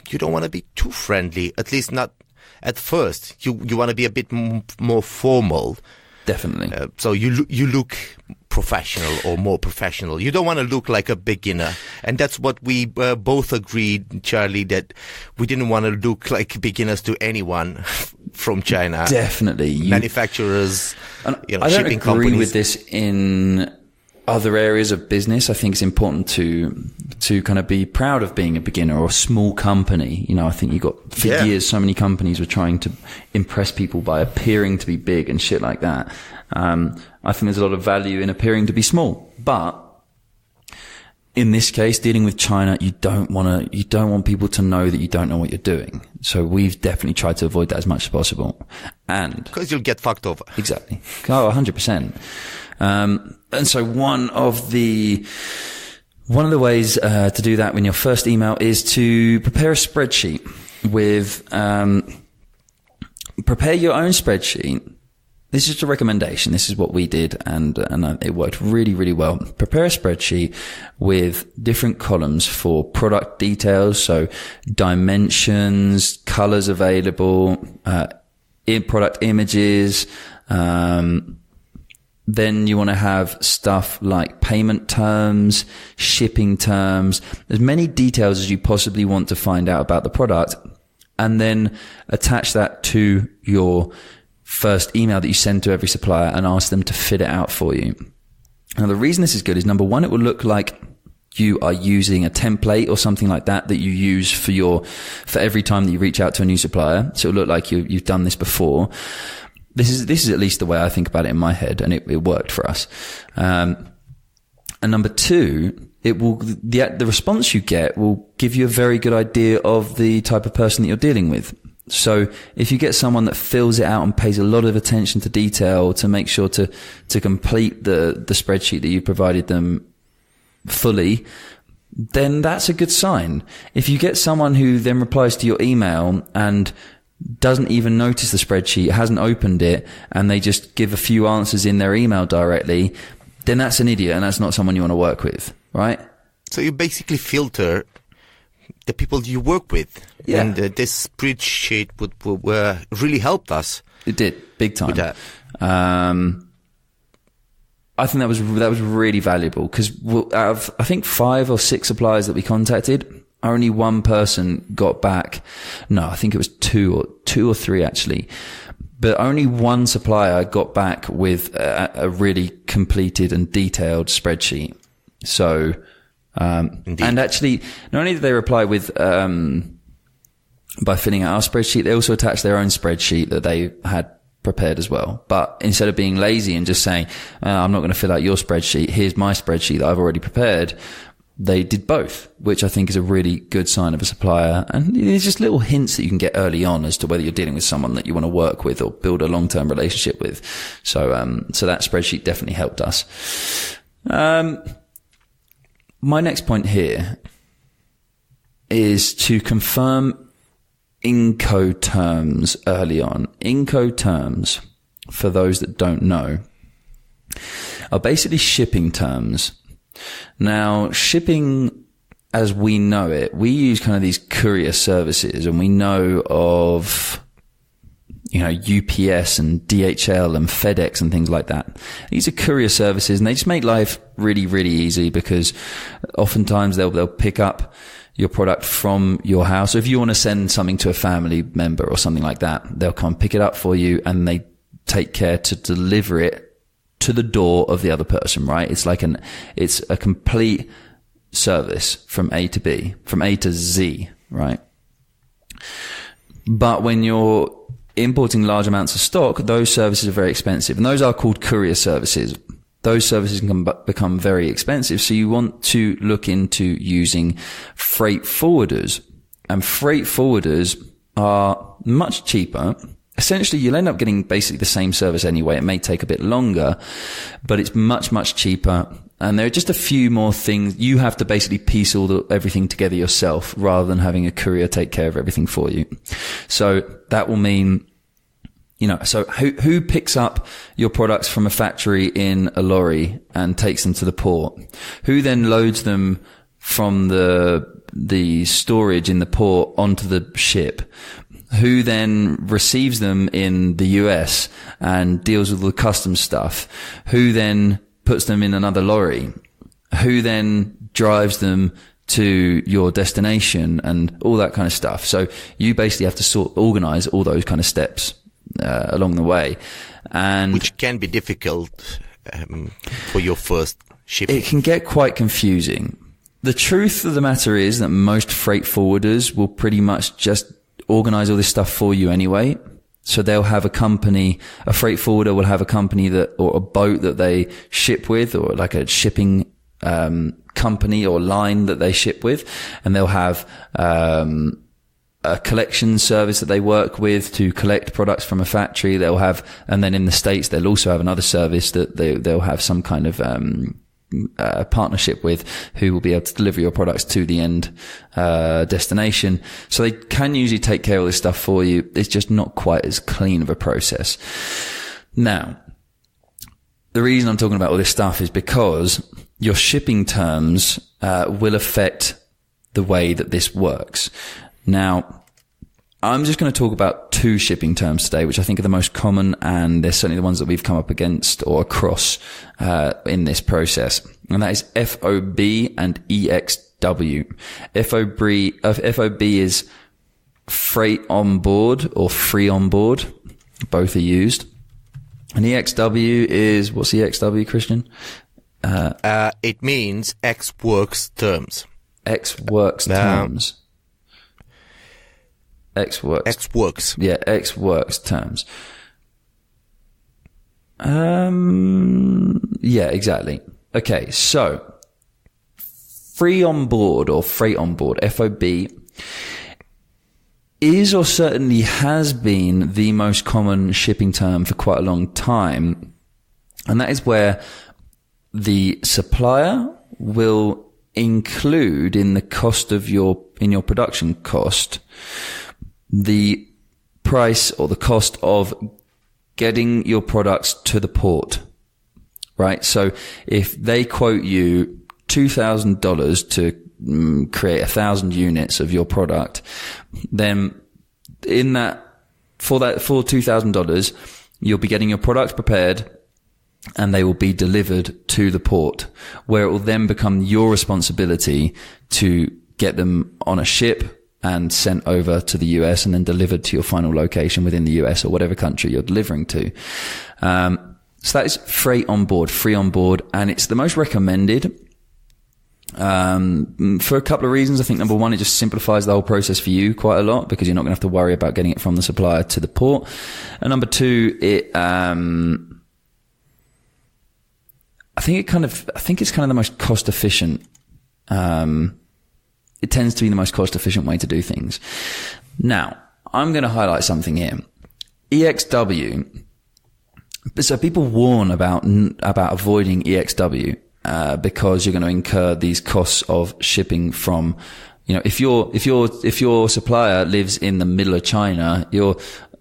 you don't want to be too friendly, at least not at first. You want to be a bit more formal. Definitely. So you look professional or more professional. You don't want to look like a beginner. And that's what we both agreed, Charlie, that we didn't want to look like beginners to anyone from China. Definitely. Manufacturers, I don't shipping agree companies. with this in other areas of business, I think it's important to kind of be proud of being a beginner or a small company. You know, I think for years, so many companies were trying to impress people by appearing to be big and shit like that. I think there's a lot of value in appearing to be small, but in this case, dealing with China, you don't want people to know that you don't know what you're doing. So we've definitely tried to avoid that as much as possible. And because you'll get fucked over. Exactly. Oh, 100%. And so one of the ways to do that in your first email is to prepare a spreadsheet with prepare your own spreadsheet. This is just a recommendation. This is what we did, and it worked really, really well. Prepare a spreadsheet with different columns for product details, so dimensions, colors available, product images. Then you want to have stuff like payment terms, shipping terms, as many details as you possibly want to find out about the product, and then attach that to your first email that you send to every supplier and ask them to fit it out for you. Now, the reason this is good is, number one, it will look like you are using a template or something like that you use for every time that you reach out to a new supplier. So it'll look like you've done this before. This is at least the way I think about it in my head, and it worked for us. And number two, the response you get will give you a very good idea of the type of person that you're dealing with. So if you get someone that fills it out and pays a lot of attention to detail to make sure to complete the spreadsheet that you provided them fully, then that's a good sign. If you get someone who then replies to your email and doesn't even notice the spreadsheet, hasn't opened it, and they just give a few answers in their email directly, then that's an idiot, and that's not someone you want to work with, right? So you basically filter the people you work with. Yeah. And this spreadsheet would really helped us. It did, big time. With that. I think that was really valuable, because out of, I think, 5 or 6 suppliers that we contacted, only one person got back. No, I think it was two or three actually. But only one supplier got back with a really completed and detailed spreadsheet. So, and actually, not only did they reply with, by filling out our spreadsheet, they also attached their own spreadsheet that they had prepared as well. But instead of being lazy and just saying, I'm not going to fill out your spreadsheet, here's my spreadsheet that I've already prepared, they did both, which I think is a really good sign of a supplier. And there's just little hints that you can get early on as to whether you're dealing with someone that you want to work with or build a long-term relationship with. So that spreadsheet definitely helped us. My next point here is to confirm Incoterms early on. Incoterms, for those that don't know, are basically shipping terms. Now, shipping as we know it, we use kind of these courier services, and we know of, UPS and DHL and FedEx and things like that. These are courier services, and they just make life really, really easy, because oftentimes they'll pick up your product from your house. So if you want to send something to a family member or something like that, they'll come pick it up for you, and they take care to deliver it to the door of the other person, right? It's a complete service from A to B, from A to Z, right? But when you're importing large amounts of stock, those services are very expensive, and those are called courier services. Those services can become very expensive, so you want to look into using freight forwarders. And freight forwarders are much cheaper. Essentially, you'll end up getting basically the same service anyway. It may take a bit longer, but it's much, much cheaper. And there are just a few more things. You have to basically piece everything together yourself, rather than having a courier take care of everything for you. So that will mean, so who picks up your products from a factory in a lorry and takes them to the port? Who then loads them from the storage in the port onto the ship? Who then receives them in the US and deals with the customs stuff? Who then puts them in another lorry? Who then drives them to your destination and all that kind of stuff? So you basically have to organize all those kind of steps along the way, and which can be difficult for your first shipping? It can get quite confusing. The truth of the matter is that most freight forwarders will pretty much just organize all this stuff for you anyway. So they'll have a company, a freight forwarder will have a company or a boat that they ship with, or like a shipping, company or line that they ship with. And they'll have, a collection service that they work with to collect products from a factory. And then in the States, they'll also have another service that they'll have some kind of, partnership with, who will be able to deliver your products to the end destination. So they can usually take care of this stuff for you. It's just not quite as clean of a process. Now, the reason I'm talking about all this stuff is because your shipping terms will affect the way that this works. Now, I'm just going to talk about 2 shipping terms today, which I think are the most common, and they're certainly the ones that we've come up against or across in this process. And that is FOB and EXW. FOB is freight on board or free on board. Both are used. And EXW is, what's EXW, Christian? It means Ex Works Terms. Ex Works Terms. Ex Works. Yeah, Ex Works Terms. Yeah, exactly. Okay, so free on board or freight on board, FOB, is or certainly has been the most common shipping term for quite a long time. And that is where the supplier will include in the cost of your production cost the price or the cost of getting your products to the port, right? So if they quote you $2,000 to create 1,000 units of your product, then for $2,000, you'll be getting your products prepared and they will be delivered to the port, where it will then become your responsibility to get them on a ship and sent over to the US and then delivered to your final location within the US or whatever country you're delivering to. So that is freight on board, free on board, and it's the most recommended for a couple of reasons. I think number one, it just simplifies the whole process for you quite a lot because you're not going to have to worry about getting it from the supplier to the port. And number two, I think it's kind of the most cost efficient. It tends to be the most cost efficient way to do things. Now, I'm going to highlight something here. EXW. So people warn about avoiding EXW, because you're going to incur these costs of shipping from, if your supplier lives in the middle of China,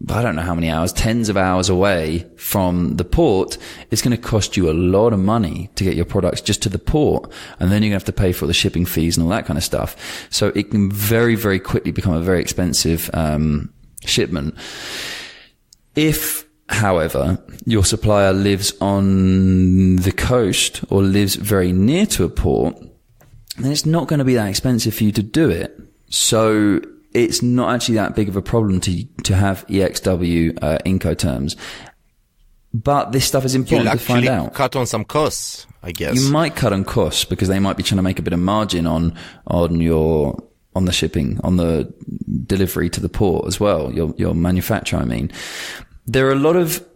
I don't know how many hours, tens of hours away from the port, it's going to cost you a lot of money to get your products just to the port. And then you're going to have to pay for the shipping fees and all that kind of stuff. So it can very, very quickly become a very expensive, shipment. If, however, your supplier lives on the coast or lives very near to a port, then it's not going to be that expensive for you to do it. So it's not actually that big of a problem to have EXW Incoterms. But this stuff is important to find out. You'll actually cut on some costs, I guess. You might cut on costs because they might be trying to make a bit of margin on the shipping, on the delivery to the port as well, your manufacturer, I mean. There are a lot of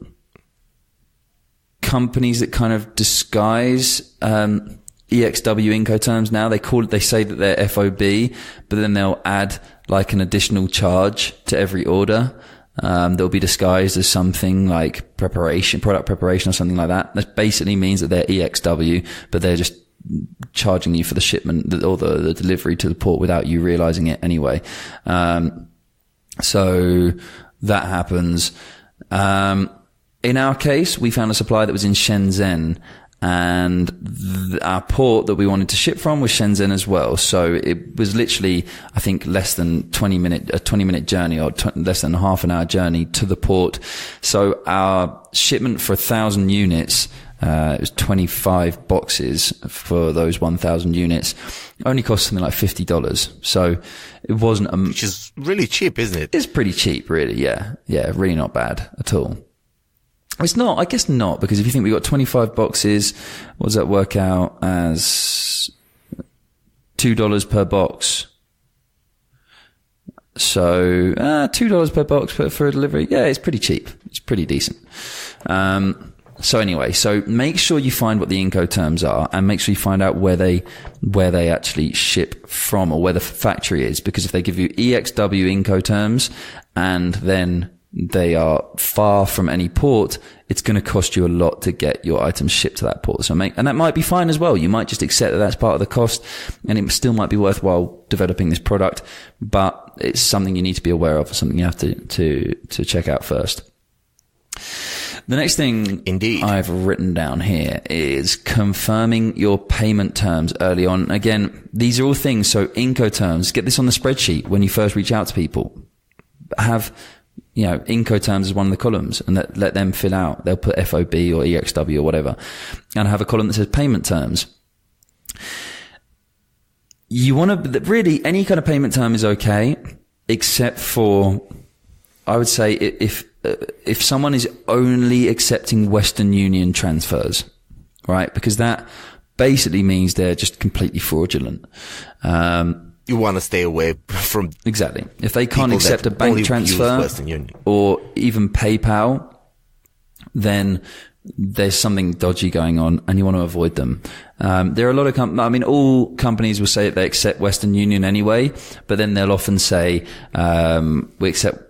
companies that kind of disguise EXW Incoterms now. They say that they're FOB, but then they'll add like an additional charge to every order. They'll be disguised as something like product preparation or something like that. That basically means that they're EXW, but they're just charging you for the shipment or the delivery to the port without you realizing it anyway. So that happens. In our case, we found a supplier that was in Shenzhen, and our port that we wanted to ship from was Shenzhen as well. So it was literally, I think, less than a 20-minute journey or less than a half an hour journey to the port. So our shipment for 1,000 units, it was 25 boxes for those 1,000 units, only cost something like $50. So it wasn't which is really cheap, isn't it? It's pretty cheap, really. Yeah. Yeah. Really not bad at all. It's not, I guess not, because if you think we've got 25 boxes, what does that work out as? $2 per box. So, $2 per box for a delivery. Yeah, it's pretty cheap. It's pretty decent. So anyway, so make sure you find what the Incoterms are, and make sure you find out where they actually ship from, or where the factory is, because if they give you EXW Incoterms and then they are far from any port, it's going to cost you a lot to get your items shipped to that port. And that might be fine as well. You might just accept that that's part of the cost, and it still might be worthwhile developing this product, but it's something you need to be aware of, something you have to check out first. The next thing Indeed. I've written down here is confirming your payment terms early on. Again, these are all things. So Incoterms, get this on the spreadsheet when you first reach out to people. Have, Incoterms as one of the columns, and let them fill out. They'll put FOB or EXW or whatever, and have a column that says payment terms. You want to, really, any kind of payment term is okay, except for, I would say, if someone is only accepting Western Union transfers, right? Because that basically means they're just completely fraudulent. You want to stay away from exactly. If they can't accept a bank transfer or even PayPal, then there's something dodgy going on, and you want to avoid them. There are a lot of all companies will say that they accept Western Union anyway, but then they'll often say, we accept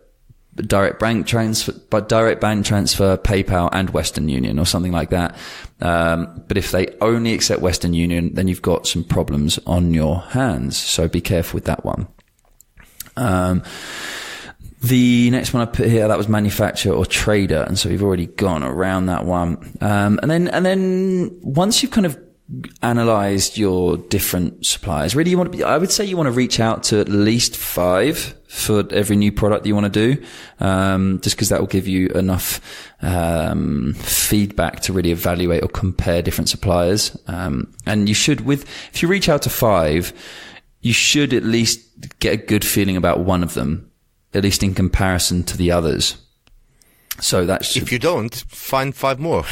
direct bank transfer, PayPal and Western Union or something like that. But if they only accept Western Union, then you've got some problems on your hands. So be careful with that one. The next one I put here, that was manufacturer or trader. And so we've already gone around that one. And then once you've kind of analyzed your different suppliers, really I would say you want to reach out to at least 5 for every new product that you want to do, just because that will give you enough feedback to really evaluate or compare different suppliers. And you should, if you reach out to 5, you should at least get a good feeling about one of them, at least in comparison to the others. So that's, if you don't, find 5 more.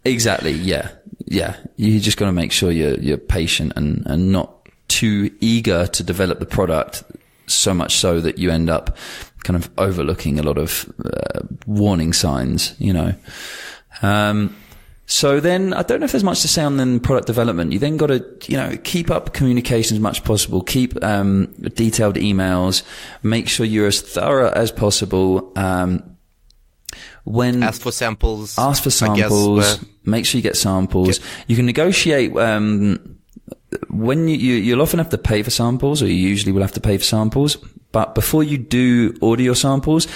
Exactly. Yeah. You just got to make sure you're patient and not too eager to develop the product, so much so that you end up kind of overlooking a lot of warning signs, So then I don't know if there's much to say on then product development. You then got to, keep up communication as much as possible. Keep detailed emails. Make sure you're as thorough as possible. Ask for samples. Make sure you get samples. Okay. You can negotiate, when you'll often have to pay for samples, or you usually will have to pay for samples. But before you do order your samples,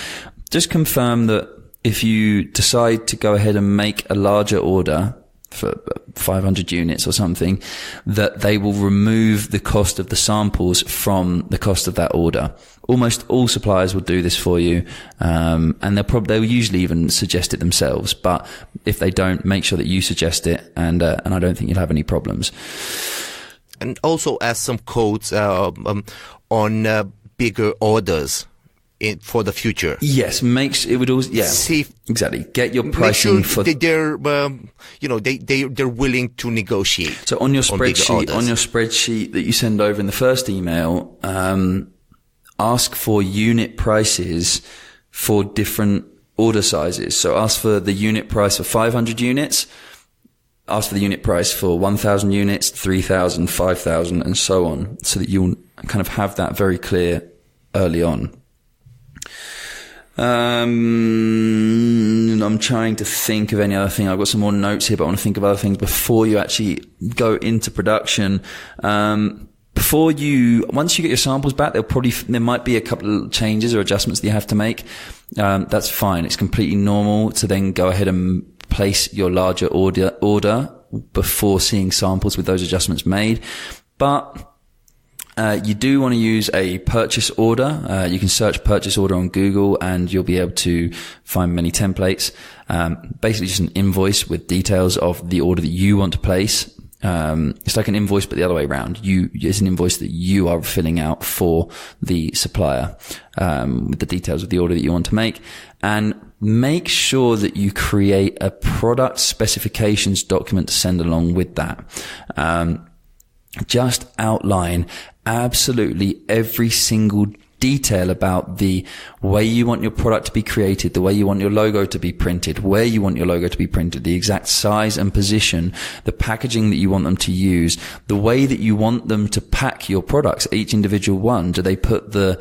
just confirm that if you decide to go ahead and make a larger order for 500 units or something, that they will remove the cost of the samples from the cost of that order. Almost all suppliers will do this for you, and they'll usually even suggest it themselves. But if they don't, make sure that you suggest it, and I don't think you'll have any problems. And also ask some codes on bigger orders for the future. Yes, see, exactly. Get your pricing. Make sure they're willing to negotiate. So on your spreadsheet that you send over in the first email, ask for unit prices for different order sizes. So ask for the unit price for 500 units. Ask for the unit price for 1,000 units, 3,000, 5,000, and so on, so that you'll kind of have that very clear early on. I'm trying to think of any other thing. I've got some more notes here, but I want to think of other things before you actually go into production. Once you get your samples back, there might be a couple of changes or adjustments that you have to make. That's fine. It's completely normal to then go ahead and place your larger order before seeing samples with those adjustments made. But you do want to use a purchase order. You can search purchase order on Google, and you'll be able to find many templates. Basically just an invoice with details of the order that you want to place. it's like an invoice, but the other way around. It's an invoice that you are filling out for the supplier, with the details of the order that you want to make. And make sure that you create a product specifications document to send along with that. Just outline absolutely every single detail about the way you want your product to be created, the way you want your logo to be printed, where you want your logo to be printed, the exact size and position, the packaging that you want them to use, the way that you want them to pack your products, each individual one. Do they put the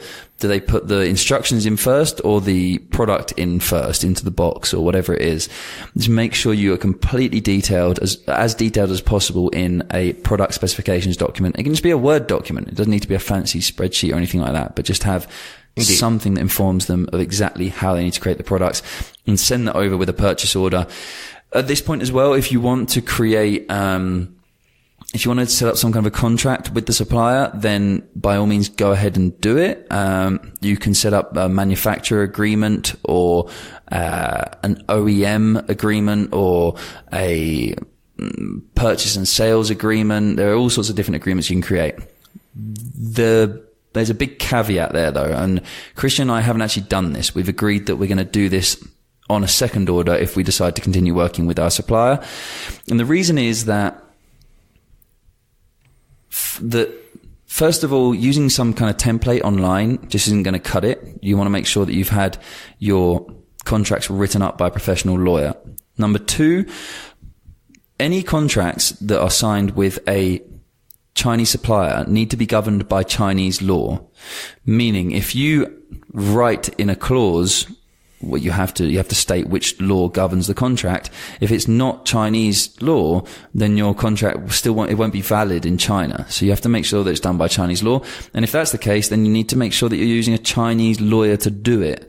instructions in first or the product in first into the box or whatever it is? Just make sure you are completely detailed, as detailed as possible in a product specifications document. It can just be a Word document. It doesn't need to be a fancy spreadsheet or anything like that, but just have something that informs them of exactly how they need to create the products, and send that over with a purchase order. At this point as well, if you want to create, if you want to set up some kind of a contract with the supplier, then by all means go ahead and do it. You can set up a manufacturer agreement or an OEM agreement or a purchase and sales agreement. There are all sorts of different agreements you can create. There's a big caveat there though, and Christian and I haven't actually done this. We've agreed that we're going to do this on a second order if we decide to continue working with our supplier. And the reason is that first of all, using some kind of template online just isn't going to cut it. You want to make sure that you've had your contracts written up by a professional lawyer. Number two, any contracts that are signed with a Chinese supplier need to be governed by Chinese law. Meaning, if you write in a clause, well, you have to state which law governs the contract. If it's not Chinese law, then your contract it won't be valid in China. So you have to make sure that it's done by Chinese law. And if that's the case, then you need to make sure that you're using a Chinese lawyer to do it.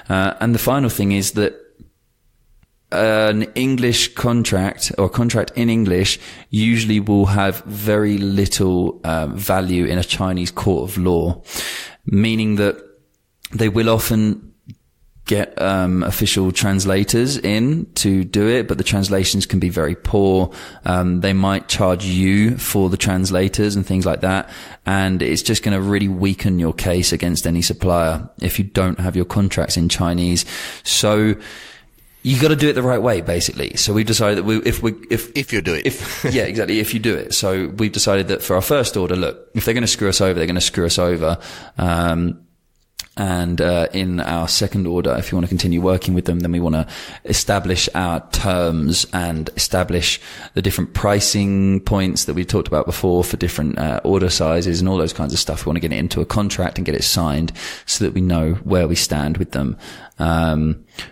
And the final thing is that an English contract or contract in English usually will have very little value in a Chinese court of law, meaning that they will often get official translators in to do it, but the translations can be very poor. They might charge you for the translators and things like that, and it's just going to really weaken your case against any supplier if you don't have your contracts in Chinese. So you got to do it the right way, basically. So we've decided that if you do it. Yeah, exactly. If you do it. So we've decided that for our first order, look, if they're going to screw us over, they're going to screw us over. And in our second order, if you want to continue working with them, then we want to establish our terms and establish the different pricing points that we talked about before for different order sizes and all those kinds of stuff. We want to get it into a contract and get it signed so that we know where we stand with them.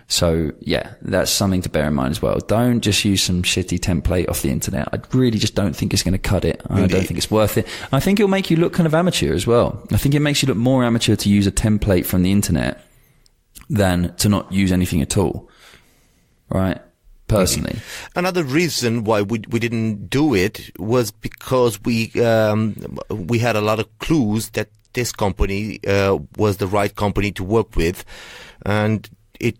So yeah, that's something to bear in mind as well. Don't just use some shitty template off the internet. I really just don't think it's going to cut it. I don't think it's worth it. I think it'll make you look kind of amateur as well. I think it makes you look more amateur to use a template from the internet than to not use anything at all. Right? Personally. Another reason why we didn't do it was because we had a lot of clues that this company was the right company to work with, and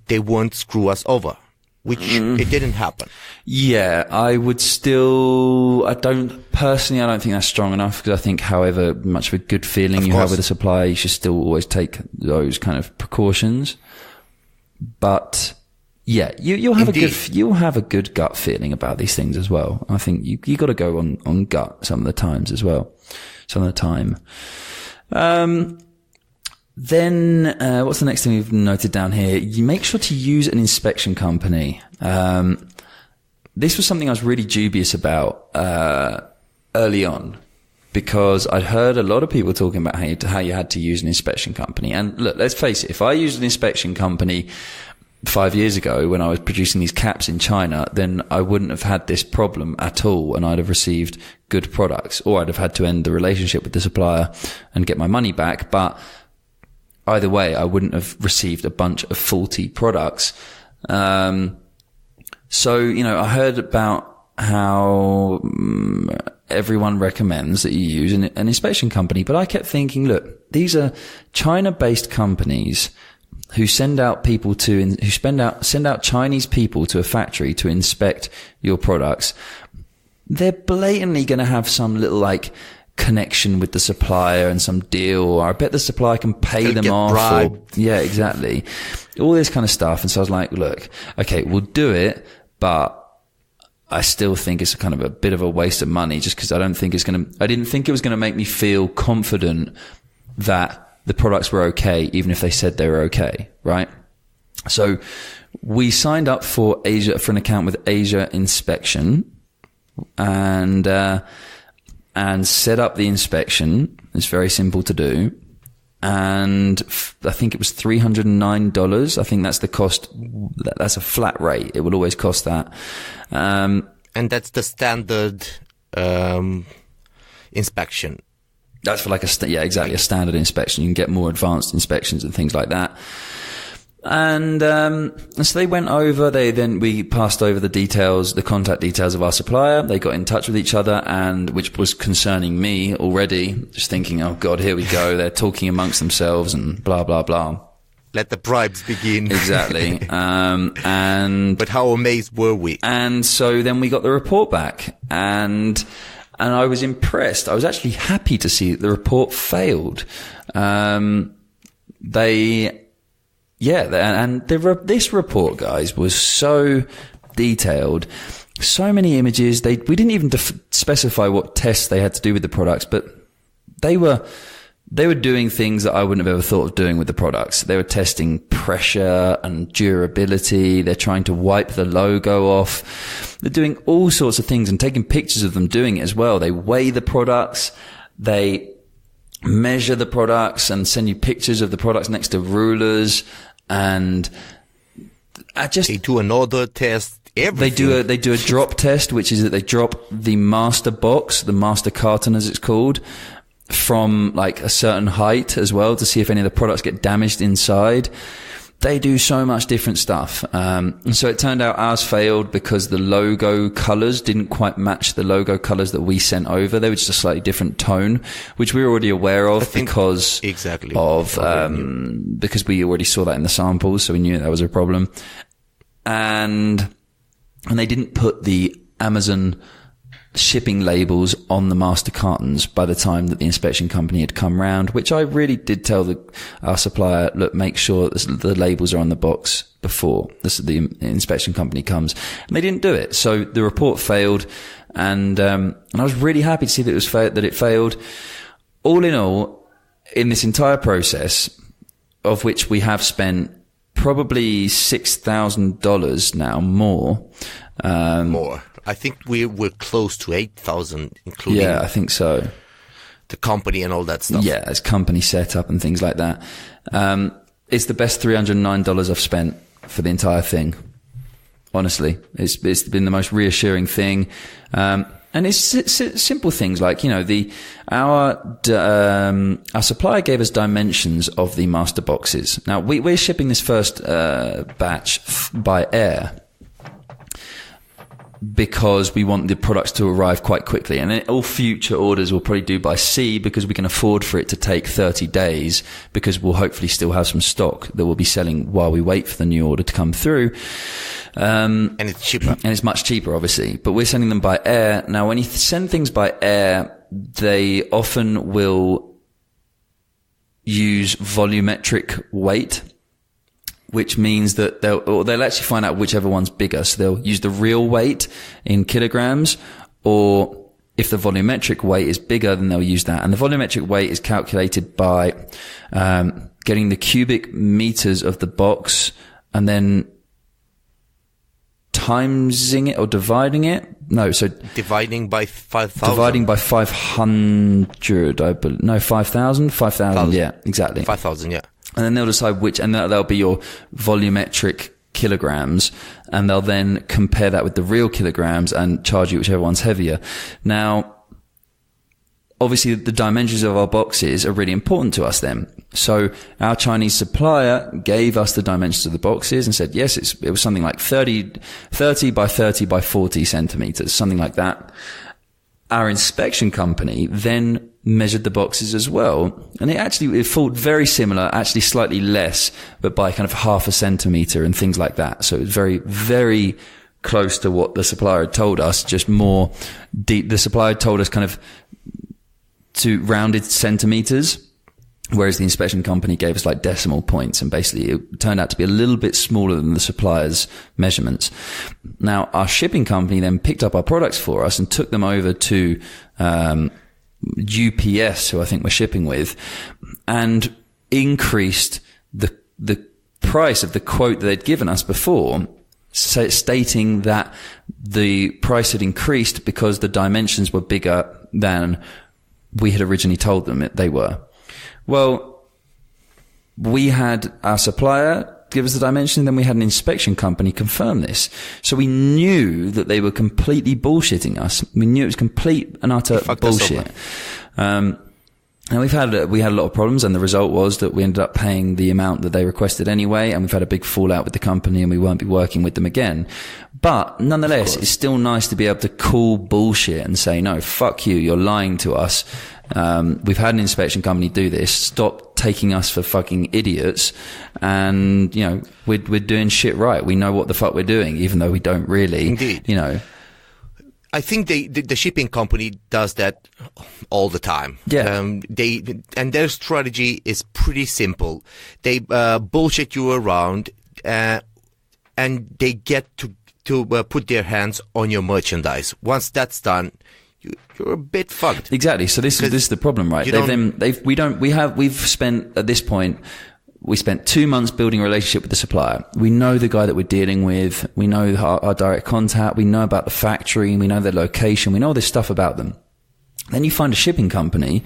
they won't screw us over, which it didn't happen. Yeah, I don't think that's strong enough, because I think however much of a good feeling you have with a supplier, you should still always take those kind of precautions. But yeah, you'll have a good gut feeling about these things as well. I think you got to go on gut some of the times as well. Some of the time. Then, what's the next thing we've noted down here? You make sure to use an inspection company. This was something I was really dubious about, early on, because I'd heard a lot of people talking about how you had to use an inspection company. And look, let's face it, if I used an inspection company 5 years ago when I was producing these caps in China, then I wouldn't have had this problem at all, and I'd have received good products, or I'd have had to end the relationship with the supplier and get my money back. But either way, I wouldn't have received a bunch of faulty products. So, I heard about how everyone recommends that you use an inspection company, but I kept thinking, look, these are China-based companies who send out Chinese people to a factory to inspect your products. they're blatantly going to have some little like connection with the supplier and some deal, or I bet the supplier can pay them off. Yeah, exactly. All this kind of stuff. And so I was like, look, okay, we'll do it, but I still think it's kind of a bit of a waste of money, just because I didn't think it was going to make me feel confident that the products were okay, even if they said they were okay. Right. So we signed up for an account with Asia Inspection, and set up the inspection. It's very simple to do. And I think it was $309. I think that's the cost. That's a flat rate. It will always cost that. And that's the standard inspection. That's for like a standard inspection. You can get more advanced inspections and things like that. And so they went over, we passed over the contact details of our supplier. They got in touch with each other, and which was concerning me already, just thinking, oh God, here we go. They're talking amongst themselves and blah, blah, blah. Let the bribes begin. Exactly. But how amazed were we? And so then we got the report back, and I was impressed. I was actually happy to see that the report failed. This report, guys, was so detailed, so many images. We didn't even specify what tests they had to do with the products, but they were doing things that I wouldn't have ever thought of doing with the products. They were testing pressure and durability. They're trying to wipe the logo off. They're doing all sorts of things and taking pictures of them doing it as well. They weigh the products. They measure the products and send you pictures of the products next to rulers. And they do an order test. Everything. They do a drop test, which is that they drop the master box, the master carton as it's called, from like a certain height as well, to see if any of the products get damaged inside. They do so much different stuff. And so it turned out ours failed because the logo colors didn't quite match the logo colors that we sent over. They were just a slightly different tone, which we were already aware of because we already saw that in the samples. So we knew that was a problem. And they didn't put the Amazon shipping labels on the master cartons by the time that the inspection company had come round, which I really did tell our supplier, look, make sure the labels are on the box before the inspection company comes. And they didn't do it. So the report failed, and I was really happy to see that it failed. All in all, in this entire process, of which we have spent probably $6,000 now, more. More. I think we were close to 8,000, including. Yeah, I think so. The company and all that stuff. Yeah, as company setup and things like that. It's the best $309 I've spent for the entire thing. Honestly, it's been the most reassuring thing. And it's simple things like, our supplier gave us dimensions of the master boxes. Now we're shipping this first batch by air, because we want the products to arrive quite quickly. And then all future orders we'll probably do by sea, because we can afford for it to take 30 days, because we'll hopefully still have some stock that we'll be selling while we wait for the new order to come through. And it's cheaper. And it's much cheaper, obviously. But we're sending them by air. Now, when you send things by air, they often will use volumetric weight, which means that they'll actually find out whichever one's bigger. So they'll use the real weight in kilograms, or if the volumetric weight is bigger, then they'll use that. And the volumetric weight is calculated by getting the cubic meters of the box and then timesing it or dividing it. No, so dividing by 5,000. Dividing by 500, I believe. No, 5,000. 5,000. Yeah, exactly. 5,000. Yeah. And then they'll decide and that'll be your volumetric kilograms, and they'll then compare that with the real kilograms and charge you whichever one's heavier. Now, obviously the dimensions of our boxes are really important to us then. So our Chinese supplier gave us the dimensions of the boxes and said, yes, it was something like 30 by 30 by 40 centimeters, something like that. Our inspection company then measured the boxes as well, and it felt very similar, actually slightly less, but by kind of half a centimeter and things like that. So it was very, very close to what the supplier had told us, just more deep. The supplier told us kind of to rounded centimeters, whereas the inspection company gave us like decimal points, and basically it turned out to be a little bit smaller than the supplier's measurements. Now, our shipping company then picked up our products for us and took them over to UPS, who I think we're shipping with, and increased the price of the quote that they'd given us before, stating that the price had increased because the dimensions were bigger than we had originally told them they were. Well, we had our supplier give us the dimension, then we had an inspection company confirm this. So we knew that they were completely bullshitting us. We knew it was complete and utter bullshit. And we had a lot of problems, and the result was that we ended up paying the amount that they requested anyway, and we've had a big fallout with the company, and we won't be working with them again. But nonetheless, it's still nice to be able to call bullshit and say, no, fuck you, you're lying to us. We've had an inspection company do this. Stop taking us for fucking idiots. And, you know, we're doing shit right. We know what the fuck we're doing, even though we don't really. Indeed. You know. I think the shipping company does that all the time. Yeah. And their strategy is pretty simple. They bullshit you around, and they get to put their hands on your merchandise. Once that's done, you're a bit fucked. Exactly. So this is the problem, right? We've spent at this point. We spent 2 months building a relationship with the supplier. We know the guy that we're dealing with. We know our direct contact. We know about the factory. We know their location. We know all this stuff about them. Then you find a shipping company,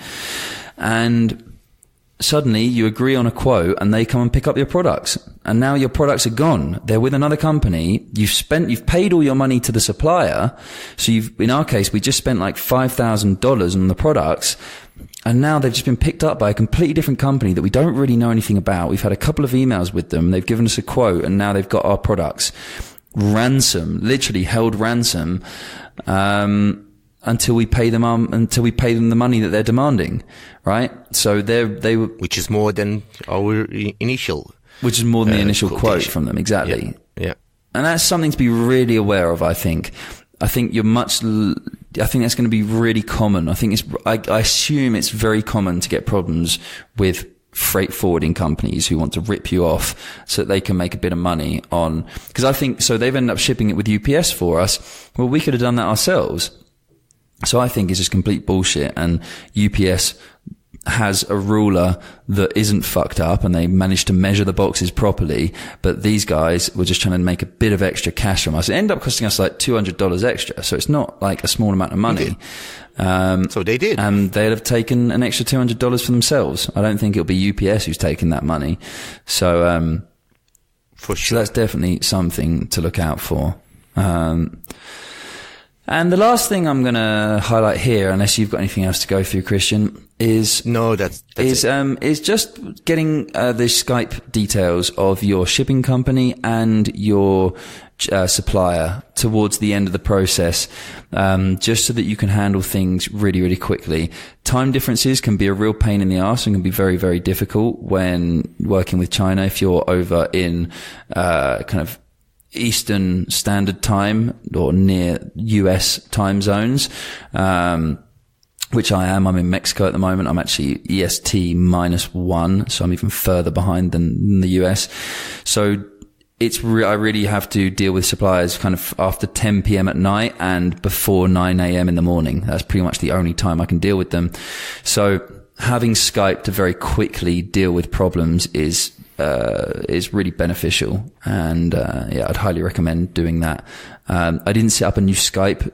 and suddenly you agree on a quote, and they come and pick up your products. And now your products are gone. They're with another company. You've paid all your money to the supplier. So in our case, we just spent like $5,000 on the products. And now they've just been picked up by a completely different company that we don't really know anything about. We've had a couple of emails with them. They've given us a quote, and now they've got our products literally held ransom, until we pay them the money that they're demanding, right? So which is more than our initial, the initial quote from them. Exactly. Yeah. And that's something to be really aware of, I think. I think that's going to be really common. I assume it's very common to get problems with freight forwarding companies who want to rip you off so that they can make a bit of money on, because I think, so they've ended up shipping it with UPS for us. Well, we could have done that ourselves. So I think it's just complete bullshit, and UPS has a ruler that isn't fucked up, and they managed to measure the boxes properly, but these guys were just trying to make a bit of extra cash from us. It ended up costing us like $200 extra, so it's not like a small amount of money. So they did. And they'd have taken an extra $200 for themselves. I don't think it'll be UPS who's taking that money. So, for sure. So that's definitely something to look out for. And the last thing I'm going to highlight here, unless you've got anything else to go through, Christian, is just getting the Skype details of your shipping company and your supplier towards the end of the process, just so that you can handle things really, really quickly. Time differences can be a real pain in the arse and can be very, very difficult when working with China. If you're over in kind of Eastern Standard Time or near US time zones, which I am. I'm in Mexico at the moment. I'm actually EST -1, so I'm even further behind than the US. So I really have to deal with suppliers kind of after 10 p.m. at night and before 9 a.m. in the morning. That's pretty much the only time I can deal with them. So having Skype to very quickly deal with problems is really beneficial, and I'd highly recommend doing that. I didn't set up a new Skype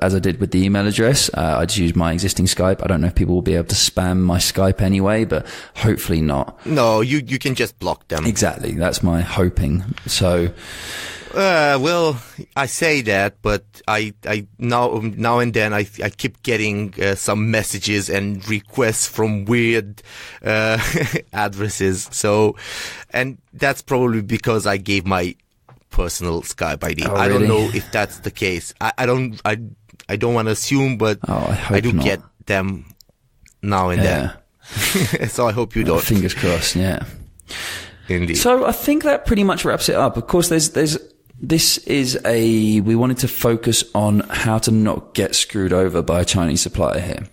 as I did with the email address. I just used my existing Skype. I don't know if people will be able to spam my Skype anyway, but hopefully not. No, you can just block them. Exactly, that's my hoping. So well, I say that, but I now and then I keep getting some messages and requests from weird addresses. So, and that's probably because I gave my personal Skype ID. Oh, I really? don't know if that's the case. I don't want to assume, but I do get them now and then. So I hope you don't. Fingers crossed. Yeah. Indeed. So I think that pretty much wraps it up. Of course, there's we wanted to focus on how to not get screwed over by a Chinese supplier here.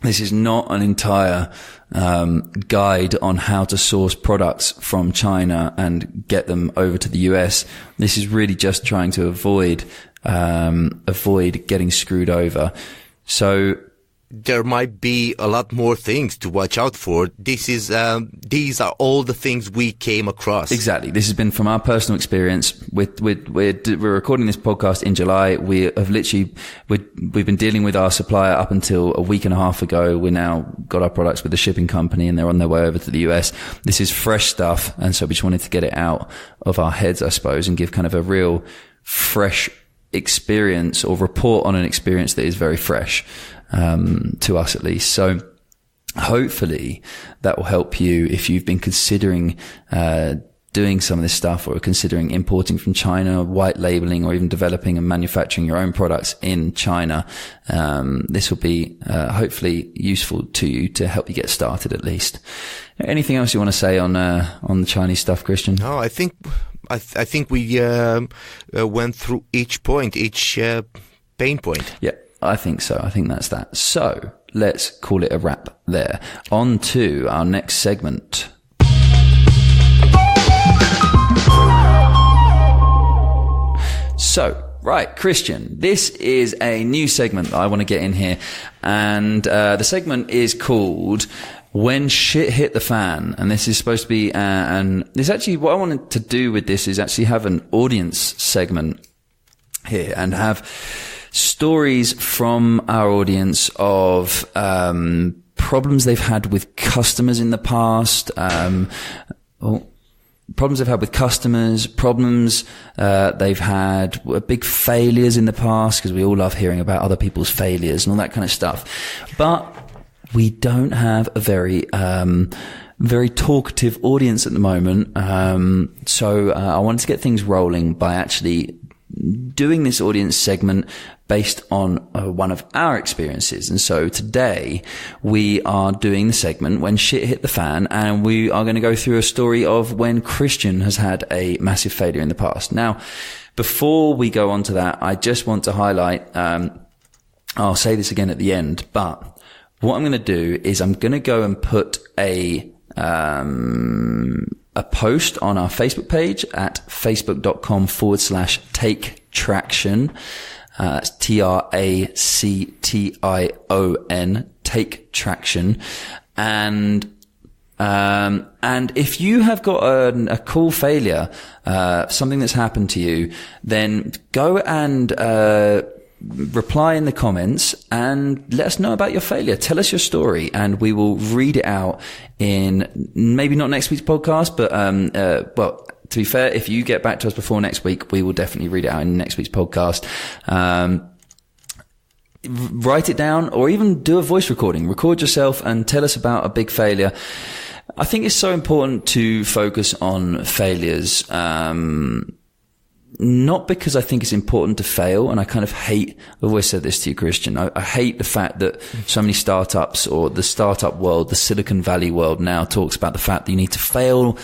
This is not an entire guide on how to source products from China and get them over to the US. This is really just trying to avoid getting screwed over. So there might be a lot more things to watch out for. These are all the things we came across. Exactly. This has been from our personal experience. We're recording this podcast in July. We've been dealing with our supplier up until a week and a half ago. We now got our products with the shipping company and they're on their way over to the US. This is fresh stuff. And so we just wanted to get it out of our heads, I suppose, and give kind of a real fresh experience or report on an experience that is very fresh. To us at least. So hopefully that will help you if you've been considering doing some of this stuff or considering importing from China, white labeling, or even developing and manufacturing your own products in China. This will be hopefully useful to you to help you get started at least. Anything else you want to say on the Chinese stuff, Christian? No, I think we went through each point, each pain point. Yeah. I think so. I think that's that. So let's call it a wrap there. On to our next segment. So, right, Christian, this is a new segment that I want to get in here. And the segment is called When Shit Hit the Fan. And this is supposed to be, and this actually, what I wanted to do with this is actually have an audience segment here and have stories from our audience of problems they've had with customers in the past, problems they've had with customers, problems they've had, big failures in the past, because we all love hearing about other people's failures and all that kind of stuff. But we don't have a very talkative audience at the moment. So I wanted to get things rolling by actually doing this audience segment based on one of our experiences. And so today we are doing the segment When Shit Hit the Fan, and we are going to go through a story of when Christian has had a massive failure in the past. Now, before we go on to that, I just want to highlight, I'll say this again at the end, but what I'm going to do is I'm going to go and put a post on our Facebook page at facebook.com/take traction. That's TRACTION, Take Traction. And if you have got a cool failure, something that's happened to you, then go and, reply in the comments and let us know about your failure. Tell us your story and we will read it out in maybe not next week's podcast, but, well, to be fair, if you get back to us before next week, we will definitely read it out in next week's podcast. Write it down or even do a voice recording. Record yourself and tell us about a big failure. I think it's so important to focus on failures, not because I think it's important to fail, and I kind of hate, I've always said this to you, Christian, I hate the fact that so many startups or the startup world, the Silicon Valley world now talks about the fact that you need to fail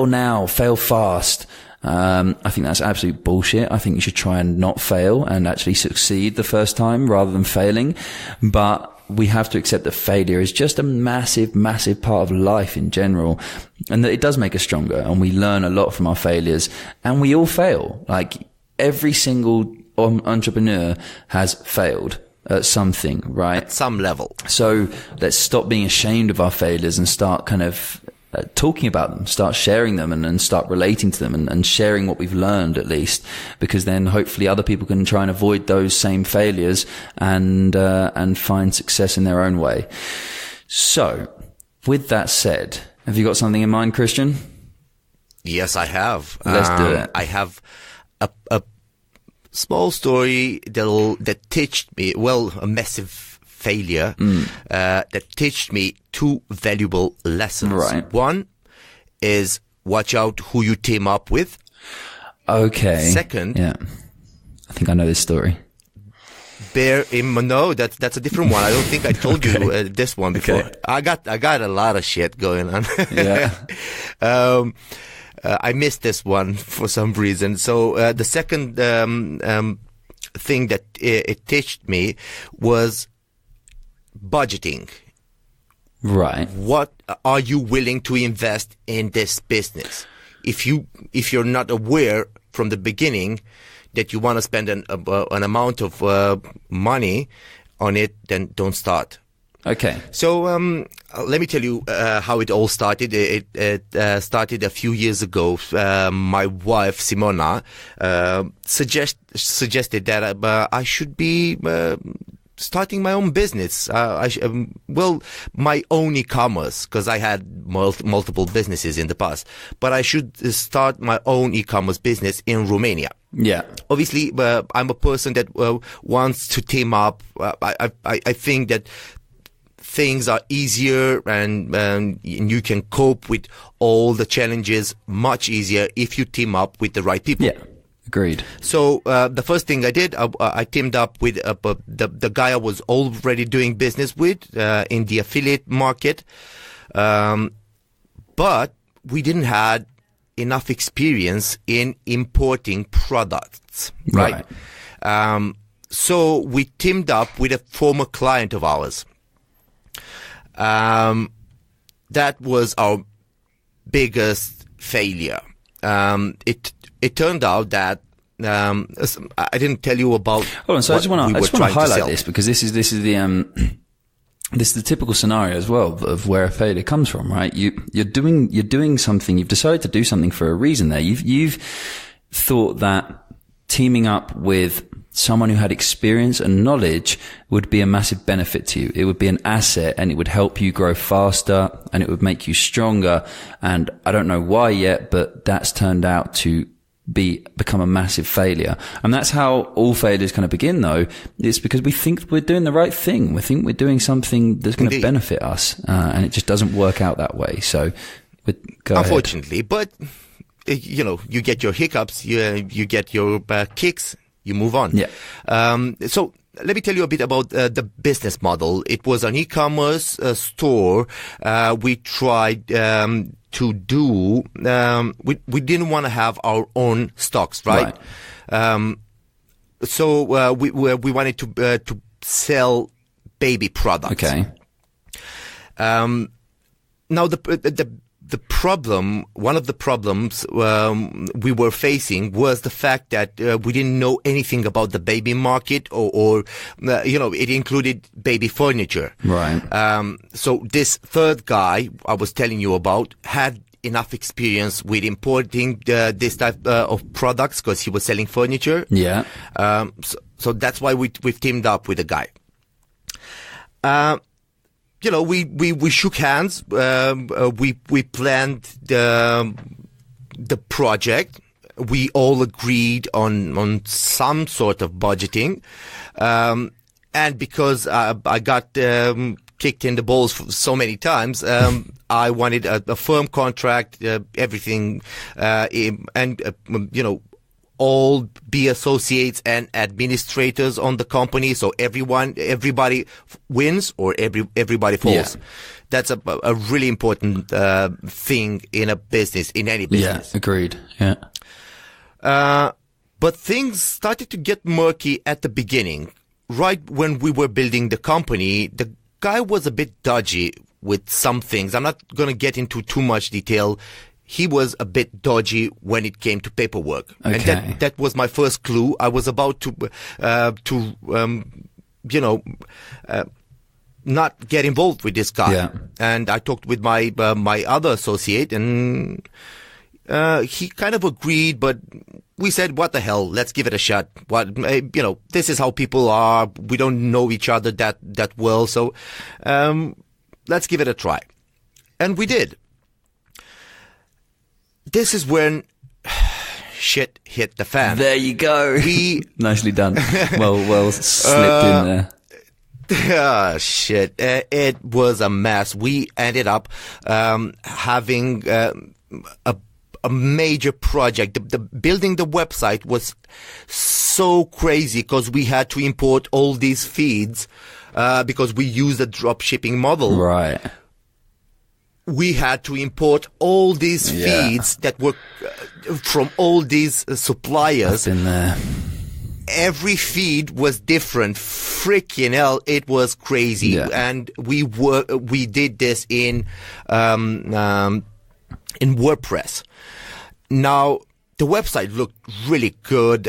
now, fail fast. I think that's absolute bullshit. I think you should try and not fail and actually succeed the first time rather than failing. But we have to accept that failure is just a massive, massive part of life in general, and that it does make us stronger, and we learn a lot from our failures, and we all fail. Like every single entrepreneur has failed at something, right? At some level. So let's stop being ashamed of our failures and start kind of talking about them, start sharing them and start relating to them and sharing what we've learned at least, because then hopefully other people can try and avoid those same failures and find success in their own way. So with that said, have you got something in mind, Christian? Yes, I have. Let's do it. I have a small story that teached me, well, a massive failure that teached me two valuable lessons. Right. One is watch out who you team up with. Okay. Second, yeah, I think I know this story. No, that's a different one. I don't think I told Okay. you this one before. Okay. I got a lot of shit going on. Yeah. I missed this one for some reason. So the second thing that it taught me was budgeting. Right. What are you willing to invest in this business? If you're not aware from the beginning that you want to spend an amount of money on it, then don't start. Okay. So let me tell you how it all started. It started a few years ago. My wife Simona suggested that I should be starting my own business. My own e-commerce, because I had multiple businesses in the past. But I should start my own e-commerce business in Romania. Yeah. Obviously, I'm a person that wants to team up. I think that things are easier and you can cope with all the challenges much easier if you team up with the right people. Yeah. Agreed. So the first thing I did, I teamed up with the guy I was already doing business with in the affiliate market, but we didn't have enough experience in importing products, right? So we teamed up with a former client of ours. That was our biggest failure. It turned out that I didn't tell you about. Hold on, so I just want to highlight this because this is the typical scenario as well of where a failure comes from, right? You're doing something. You've decided to do something for a reason. There, you've thought that teaming up with someone who had experience and knowledge would be a massive benefit to you. It would be an asset and it would help you grow faster and it would make you stronger. And I don't know why yet, but that's turned out to become a massive failure. And that's how all failures kind of begin though. It's because we think we're doing the right thing. We think we're doing something that's going to benefit us. And it just doesn't work out that way. So go unfortunately, ahead. But you get your hiccups, you get your kicks, you move on. Yeah. So let me tell you a bit about the business model. It was an e-commerce store. We tried to do. We didn't want to have our own stocks, right? So we wanted to sell baby products. Okay. Now the problem, one of the problems we were facing was the fact that we didn't know anything about the baby market or it included baby furniture. Right. So this third guy I was telling you about had enough experience with importing this type of products because he was selling furniture. Yeah. So that's why we've teamed up with a guy. We shook hands. We planned the project. We all agreed on some sort of budgeting. And because I got kicked in the balls so many times, I wanted a firm contract, everything, all be associates and administrators on the company, so everybody wins or everybody falls. Yeah. That's a really important thing in a business, in any business. Yeah, agreed. Yeah. But things started to get murky at the beginning. Right when we were building the company, the guy was a bit dodgy with some things. I'm not going to get into too much detail. He was a bit dodgy when it came to paperwork. Okay. And that was my first clue. I was about to not get involved with this guy. Yeah. And I talked with my other associate, and he kind of agreed, but we said, what the hell? Let's give it a shot. This is how people are. We don't know each other that well. So, let's give it a try. And we did. This is when shit hit the fan. There you go. Nicely done. Well slipped in there. Shit. It was a mess. We ended up having a major project. The building the website was so crazy because we had to import all these feeds because we use a drop shipping model. Right. we had to import all these feeds that were from all these suppliers. I've been there. Every feed was different. Freaking hell, it was crazy. Yeah. And we did this in WordPress. Now, the website looked really good.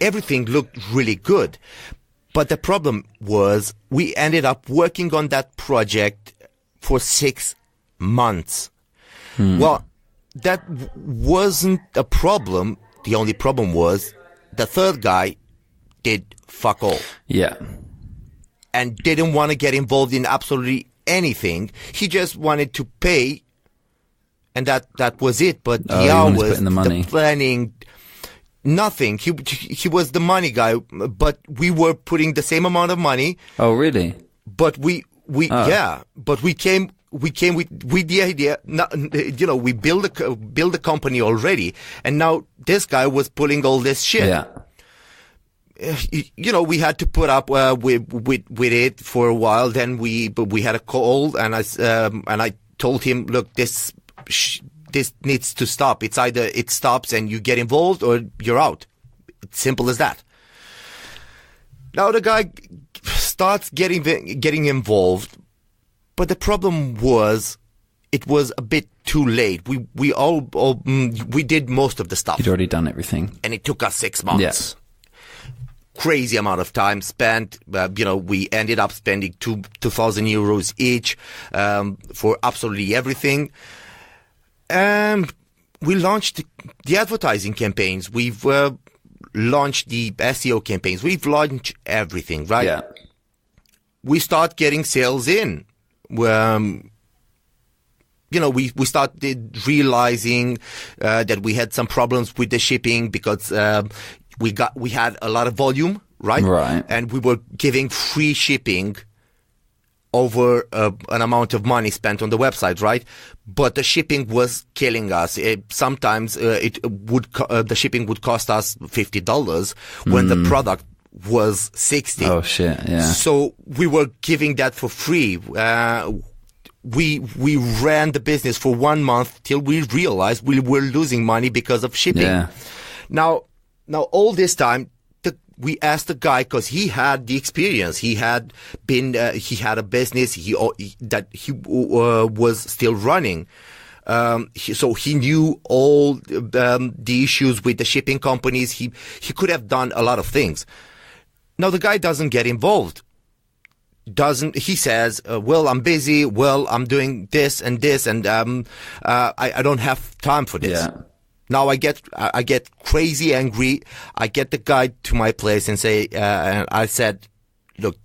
Everything looked really good. But the problem was we ended up working on that project for 6 months. Well, that wasn't a problem. The only problem was the third guy did fuck all. Yeah. And didn't want to get involved in absolutely anything. He just wanted to pay, and that was it. But the hours, the planning, nothing. He was the money guy, but we were putting the same amount of money. Oh, really? But we came with the idea. We build a company already, and now this guy was pulling all this shit. Yeah. We had to put up with it for a while. Then we had a call, and I told him, look, this needs to stop. It's either it stops and you get involved, or you're out. It's simple as that. Now the guy starts getting involved, but the problem was it was a bit too late. We did most of the stuff. You'd already done everything, and it took us 6 months. Yeah. Crazy amount of time spent. We ended up spending 2,000 euros each for absolutely everything. And we launched the advertising campaigns. We've launched the SEO campaigns. We've launched everything, right? Yeah. We start getting sales in. We started realizing that we had some problems with the shipping because we had a lot of volume, right? Right. And we were giving free shipping over an amount of money spent on the website, right? But the shipping was killing us. Sometimes the shipping would cost us $50 when the product was 60. Oh shit! Yeah. So we were giving that for free. We ran the business for 1 month till we realized we were losing money because of shipping. Yeah. Now all this time, we asked the guy, because he had the experience. He had a business that he was still running. So he knew all the issues with the shipping companies. He could have done a lot of things. Now the guy doesn't get involved. He says, well, I'm busy. Well, I'm doing this and this, and I don't have time for this. Yeah. Now I get crazy angry. I get the guy to my place and I said, look,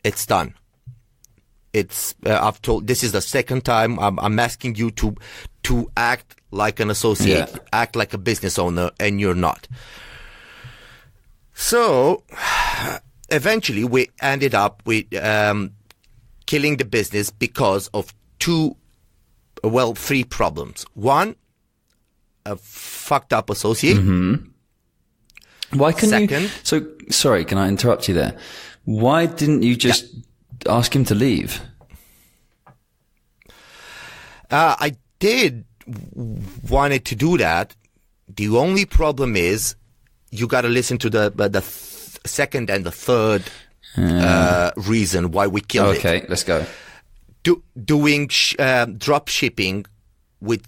it's done. I've told, this is the second time I'm asking you to act like an associate, act like a business owner, and you're not. So eventually we ended up with killing the business because of three problems. One, a fucked up associate. Mm-hmm. Why couldn't you? So, sorry, can I interrupt you there? Why didn't you just ask him to leave? I did wanted to do that. The only problem is you got to listen to the second and the third reason why we killed it. Okay, let's go. Doing drop shipping with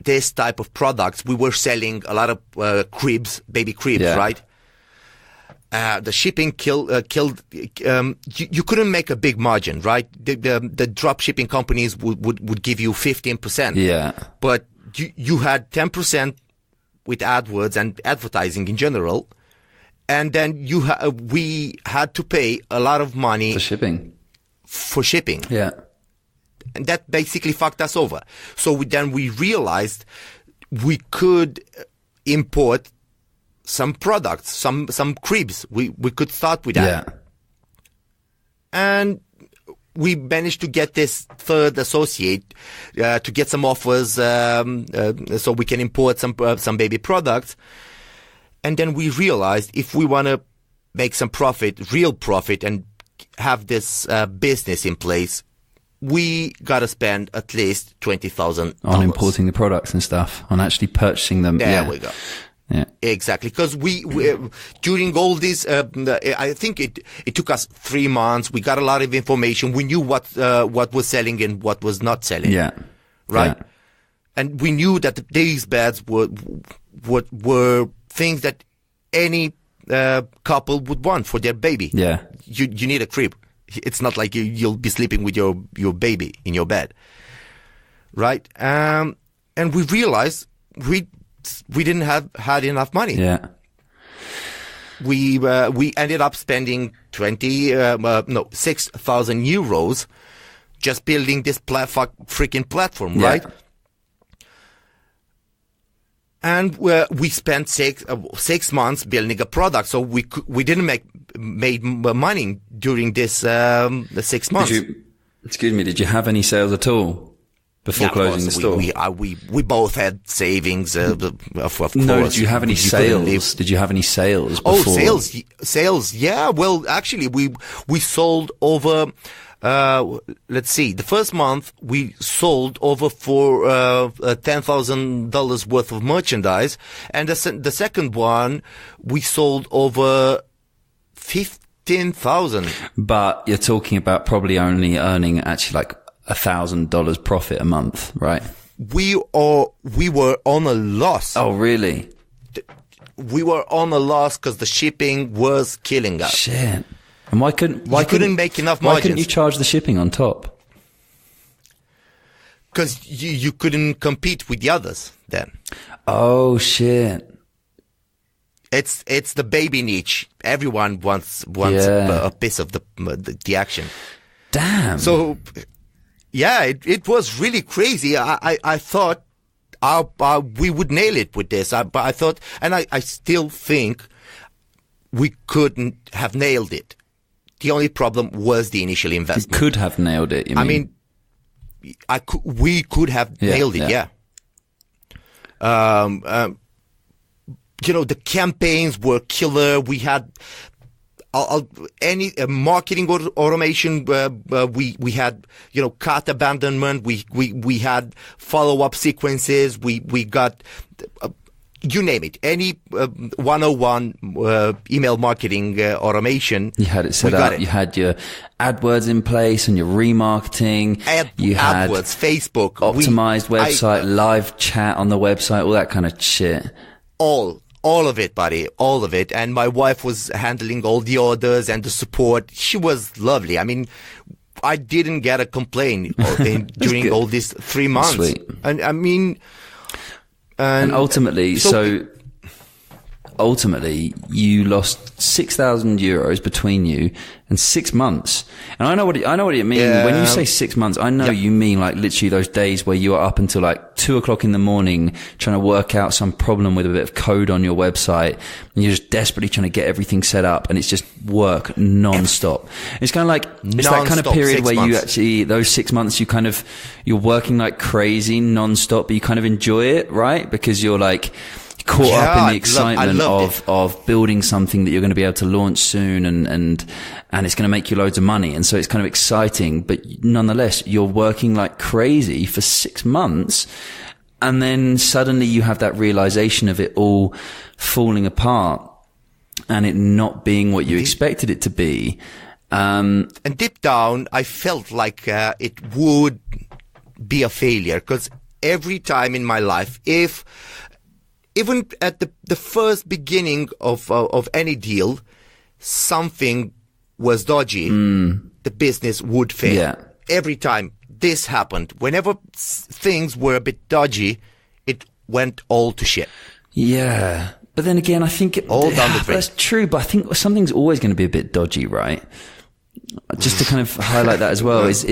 this type of products, we were selling a lot of cribs, baby cribs, right? The shipping killed. You couldn't make a big margin, right? The drop shipping companies would give you 15%. Yeah. But you had 10% with AdWords and advertising in general, and then we had to pay a lot of money for shipping. Yeah. And that basically fucked us over. So we realized we could import some products, some cribs. We could start with that. Yeah. And we managed to get this third associate to get some offers so we can import some baby products. And then we realized if we want to make some profit, real profit, and have this business in place, we got to spend at least $20,000 on importing the products and stuff, on actually purchasing them. There we go. Yeah, exactly. Because we during all this, I think it took us 3 months. We got a lot of information. We knew what was selling and what was not selling. Yeah, right. Yeah. And we knew that these beds were things that any couple would want for their baby. Yeah, you need a crib. It's not like you'll be sleeping with your baby in your bed, right? And we realized we didn't had enough money. Yeah. We ended up spending 6,000 euros just building this freaking platform, right? And we spent 6 months building a product, so we didn't made money during this the 6 months. Did you have any sales at all before closing the store? We both had savings, of course. No, did you have any sales? Did you have any sales before? Oh, sales. Yeah. Well, actually, we sold over. Let's see. The first month we sold over for $10,000 worth of merchandise, and the second one we sold over 15,000. But you're talking about probably only earning actually like $1,000 profit a month, right? We were on a loss. Oh, really? We were on a loss because the shipping was killing us. Shit. And why couldn't make enough margins? Why couldn't you charge the shipping on top? Because you couldn't compete with the others then. Oh shit! It's the baby niche. Everyone wants a piece of the action. Damn. So yeah, it was really crazy. I thought we would nail it with this. But I thought, and I still think we couldn't have nailed it. The only problem was the initial investment. You could have nailed it. I mean, we could have nailed it. Yeah. The campaigns were killer. We had any marketing automation. We had cart abandonment. We had follow-up sequences. We got. You name it, any 101 email marketing automation. You had it set up. You had your AdWords in place and your remarketing. You had AdWords, Facebook, optimized website, live chat on the website, all that kind of shit. All of it, buddy, all of it. And my wife was handling all the orders and the support. She was lovely. I mean, I didn't get a complaint during all these 3 months. Sweet. And I mean. And ultimately, ultimately, you lost 6,000 euros between you and 6 months. And I know what you mean. Yeah. When you say 6 months, I know you mean like literally those days where you are up until like 2 o'clock in the morning trying to work out some problem with a bit of code on your website. And you're just desperately trying to get everything set up, and it's just work non-stop. It's kind of like, it's that kind of period where you actually, those 6 months, you're working like crazy non-stop, but you kind of enjoy it, right? Because you're like, caught up in the excitement of building something that you're going to be able to launch soon, and it's going to make you loads of money. And so it's kind of exciting, but nonetheless, you're working like crazy for 6 months. And then suddenly you have that realization of it all falling apart and it not being what you expected it to be. And deep down, I felt like it would be a failure, because every time in my life, even at the first beginning of any deal, something was dodgy, the business would fail. Yeah. Every time this happened, whenever things were a bit dodgy, it went all to shit. Yeah. But then again, I think all down the drain. That's true, but I think something's always going to be a bit dodgy, right? Just to kind of highlight that as well, is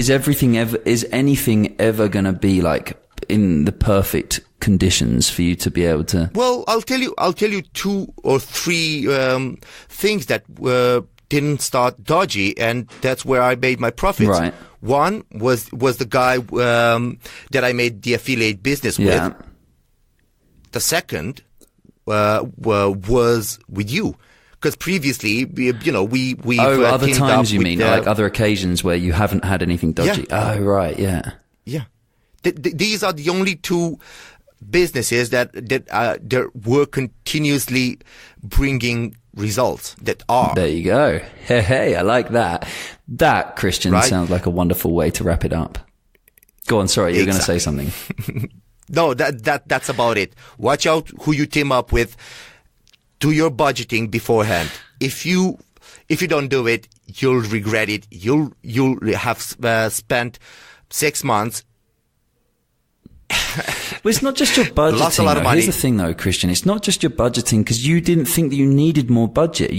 anything ever going to be like in the perfect conditions for you to be able to? Well, I'll tell you 2 or 3 things that didn't start dodgy, and that's where I made my profits. Right. One was the guy that I made the affiliate business with. The second was with you, Because previously, we other times you mean, like other occasions where you haven't had anything dodgy. Yeah. Oh, right, yeah. Yeah. These are the only two businesses that were continuously bringing results that are. There you go. Hey, I like that. That, Christian, sounds like a wonderful way to wrap it up. Go on, sorry, you're going to say something. No, that's about it. Watch out who you team up with. Do your budgeting beforehand. If you don't do it, you'll regret it. You'll have spent 6 months. Well, it's not just your budgeting. Lost a lot of money. Here's the thing, though, Christian. It's not just your budgeting, because you didn't think that you needed more budget.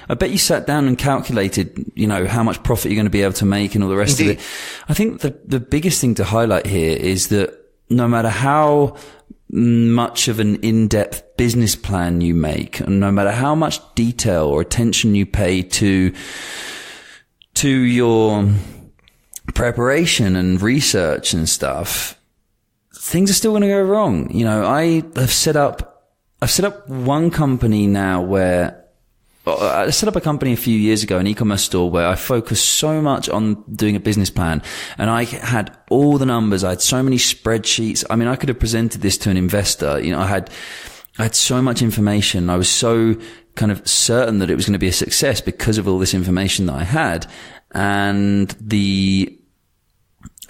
I bet you sat down and calculated, how much profit you're going to be able to make and all the rest of it. I think the biggest thing to highlight here is that no matter how much of an in-depth business plan you make, and no matter how much detail or attention you pay to your preparation and research and stuff, things are still going to go wrong. I have set up one company now where I set up a company a few years ago, an e-commerce store, where I focused so much on doing a business plan, and I had all the numbers. I had so many spreadsheets. I mean, I could have presented this to an investor. I had so much information. I was so kind of certain that it was going to be a success because of all this information that I had, and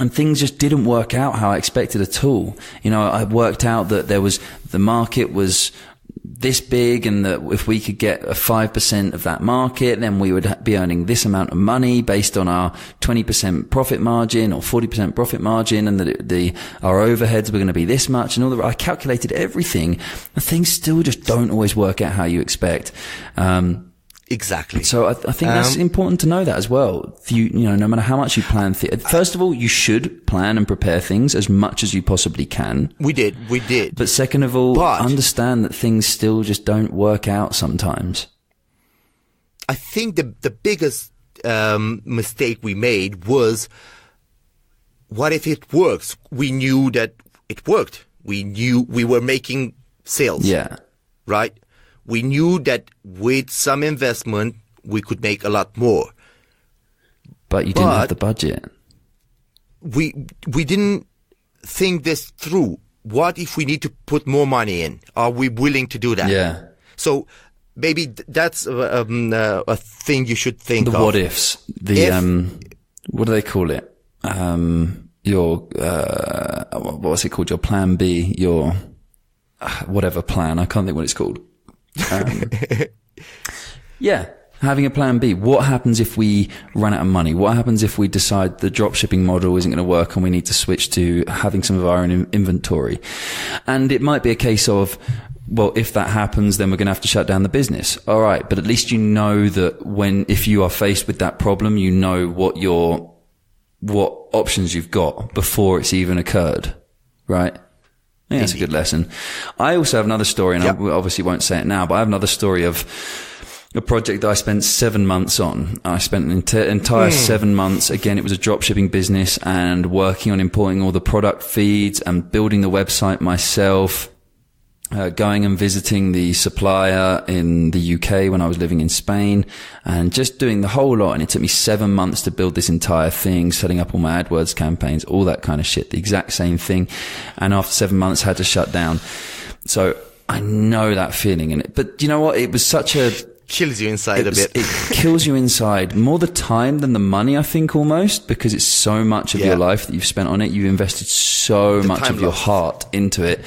things just didn't work out how I expected at all. I worked out that the market was this big, and that if we could get a 5% of that market, then we would be earning this amount of money based on our 20% profit margin or 40% profit margin, and that our overheads were going to be this much, and I calculated everything, and things still just don't always work out how you expect. Exactly. So I think that's important to know that as well. No matter how much you plan, first of all, you should plan and prepare things as much as you possibly can. We did. But second of all, understand that things still just don't work out sometimes. I think the biggest mistake we made was, what if it works? We knew that it worked. We knew we were making sales. Yeah. Right? We knew that with some investment, we could make a lot more. But you didn't have the budget. We didn't think this through. What if we need to put more money in? Are we willing to do that? Yeah. So maybe that's a thing you should think of. The what ifs. What do they call it? What's it called? Your plan B, your whatever plan. I can't think what it's called. Yeah, having a plan B. What happens if we run out of money? What happens if we decide the drop shipping model isn't going to work and we need to switch to having some of our own inventory? And it might be a case of, well, if that happens, then we're going to have to shut down the business. All right, but at least you know that if you are faced with that problem, you know what options you've got before it's even occurred, right? Yeah, that's a good lesson. I also have another story, and I obviously won't say it now, but I have another story of a project that I spent 7 months on. I spent an entire 7 months. Again, it was a drop shipping business, and working on importing all the product feeds and building the website myself, going and visiting the supplier in the UK when I was living in Spain, and just doing the whole lot. And it took me 7 months to build this entire thing, setting up all my AdWords campaigns, all that kind of shit, the exact same thing. And after 7 months, had to shut down. So I know that feeling. But you know what? It was such a... Kills you inside a bit. It kills you inside. More the time than the money, I think, almost, because it's so much of your life that you've spent on it. You've invested so much of your heart into it.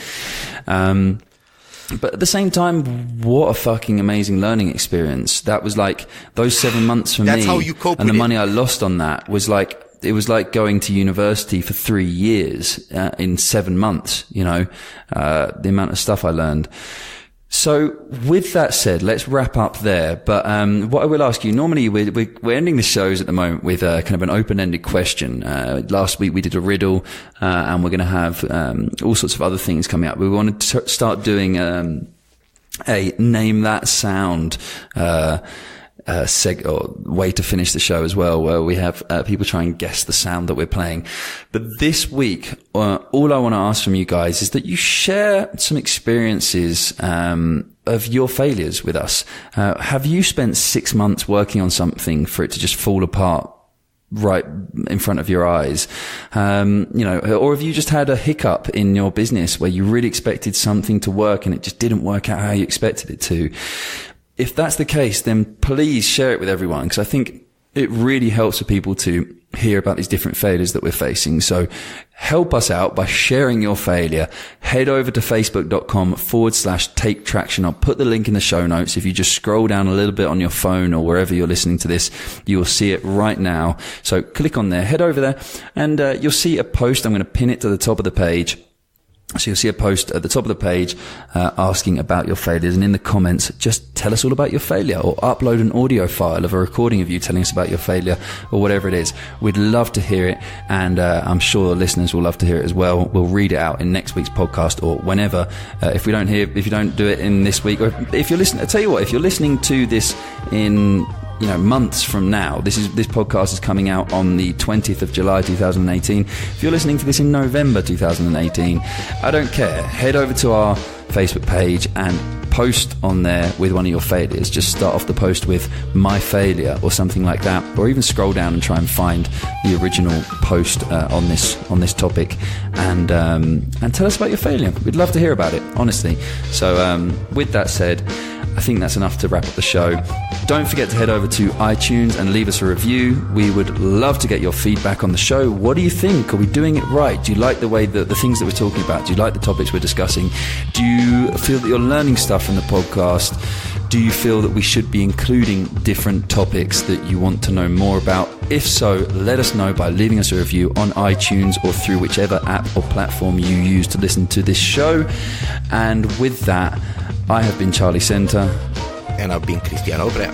But at the same time, what a fucking amazing learning experience. That was like those 7 months for me. That's how you cope with it. And the money I lost on that was like, it was like going to university for 3 years, in 7 months, the amount of stuff I learned. So with that said, let's wrap up there. But what I will ask you, normally we're ending the shows at the moment with kind of an open-ended question. Last week we did a riddle, and we're going to have all sorts of other things coming up. We want to start doing a name that sound or way to finish the show as well, where we have people try and guess the sound that we're playing. But this week, all I want to ask from you guys is that you share some experiences of your failures with us. Have you spent 6 months working on something for it to just fall apart right in front of your eyes? Or have you just had a hiccup in your business where you really expected something to work and it just didn't work out how you expected it to? If that's the case, then please share it with everyone, because I think it really helps for people to hear about these different failures that we're facing. So help us out by sharing your failure. Head over to facebook.com/take traction. I'll put the link in the show notes. If you just scroll down a little bit on your phone or wherever you're listening to this, you will see it right now. So click on there, head over there, and you'll see a post. I'm going to pin it to the top of the page. So you'll see a post at the top of the page asking about your failures, and in the comments, just tell us all about your failure, or upload an audio file of a recording of you telling us about your failure, or whatever it is. We'd love to hear it, and I'm sure listeners will love to hear it as well. We'll read it out in next week's podcast or whenever. If you don't do it in this week, or if you're listening, I tell you what, if you're listening to this in months from now, this podcast is coming out on the 20th of July 2018. If you're listening to this in November 2018, I don't care. Head over to our Facebook page and post on there with one of your failures. Just start off the post with "my failure" or something like that, or even scroll down and try and find the original post on this topic, and tell us about your failure. We'd love to hear about it, honestly. So with that said, I think that's enough to wrap up the show. Don't forget to head over to iTunes and leave us a review. We would love to get your feedback on the show. What do you think? Are we doing it right? Do you like the way that the things that we're talking about? Do you like the topics we're discussing? Do you feel that you're learning stuff from the podcast? Do you feel that we should be including different topics that you want to know more about? If so, let us know by leaving us a review on iTunes or through whichever app or platform you use to listen to this show. And with that, I have been Charlie Center. And I've been Cristiano Obrea.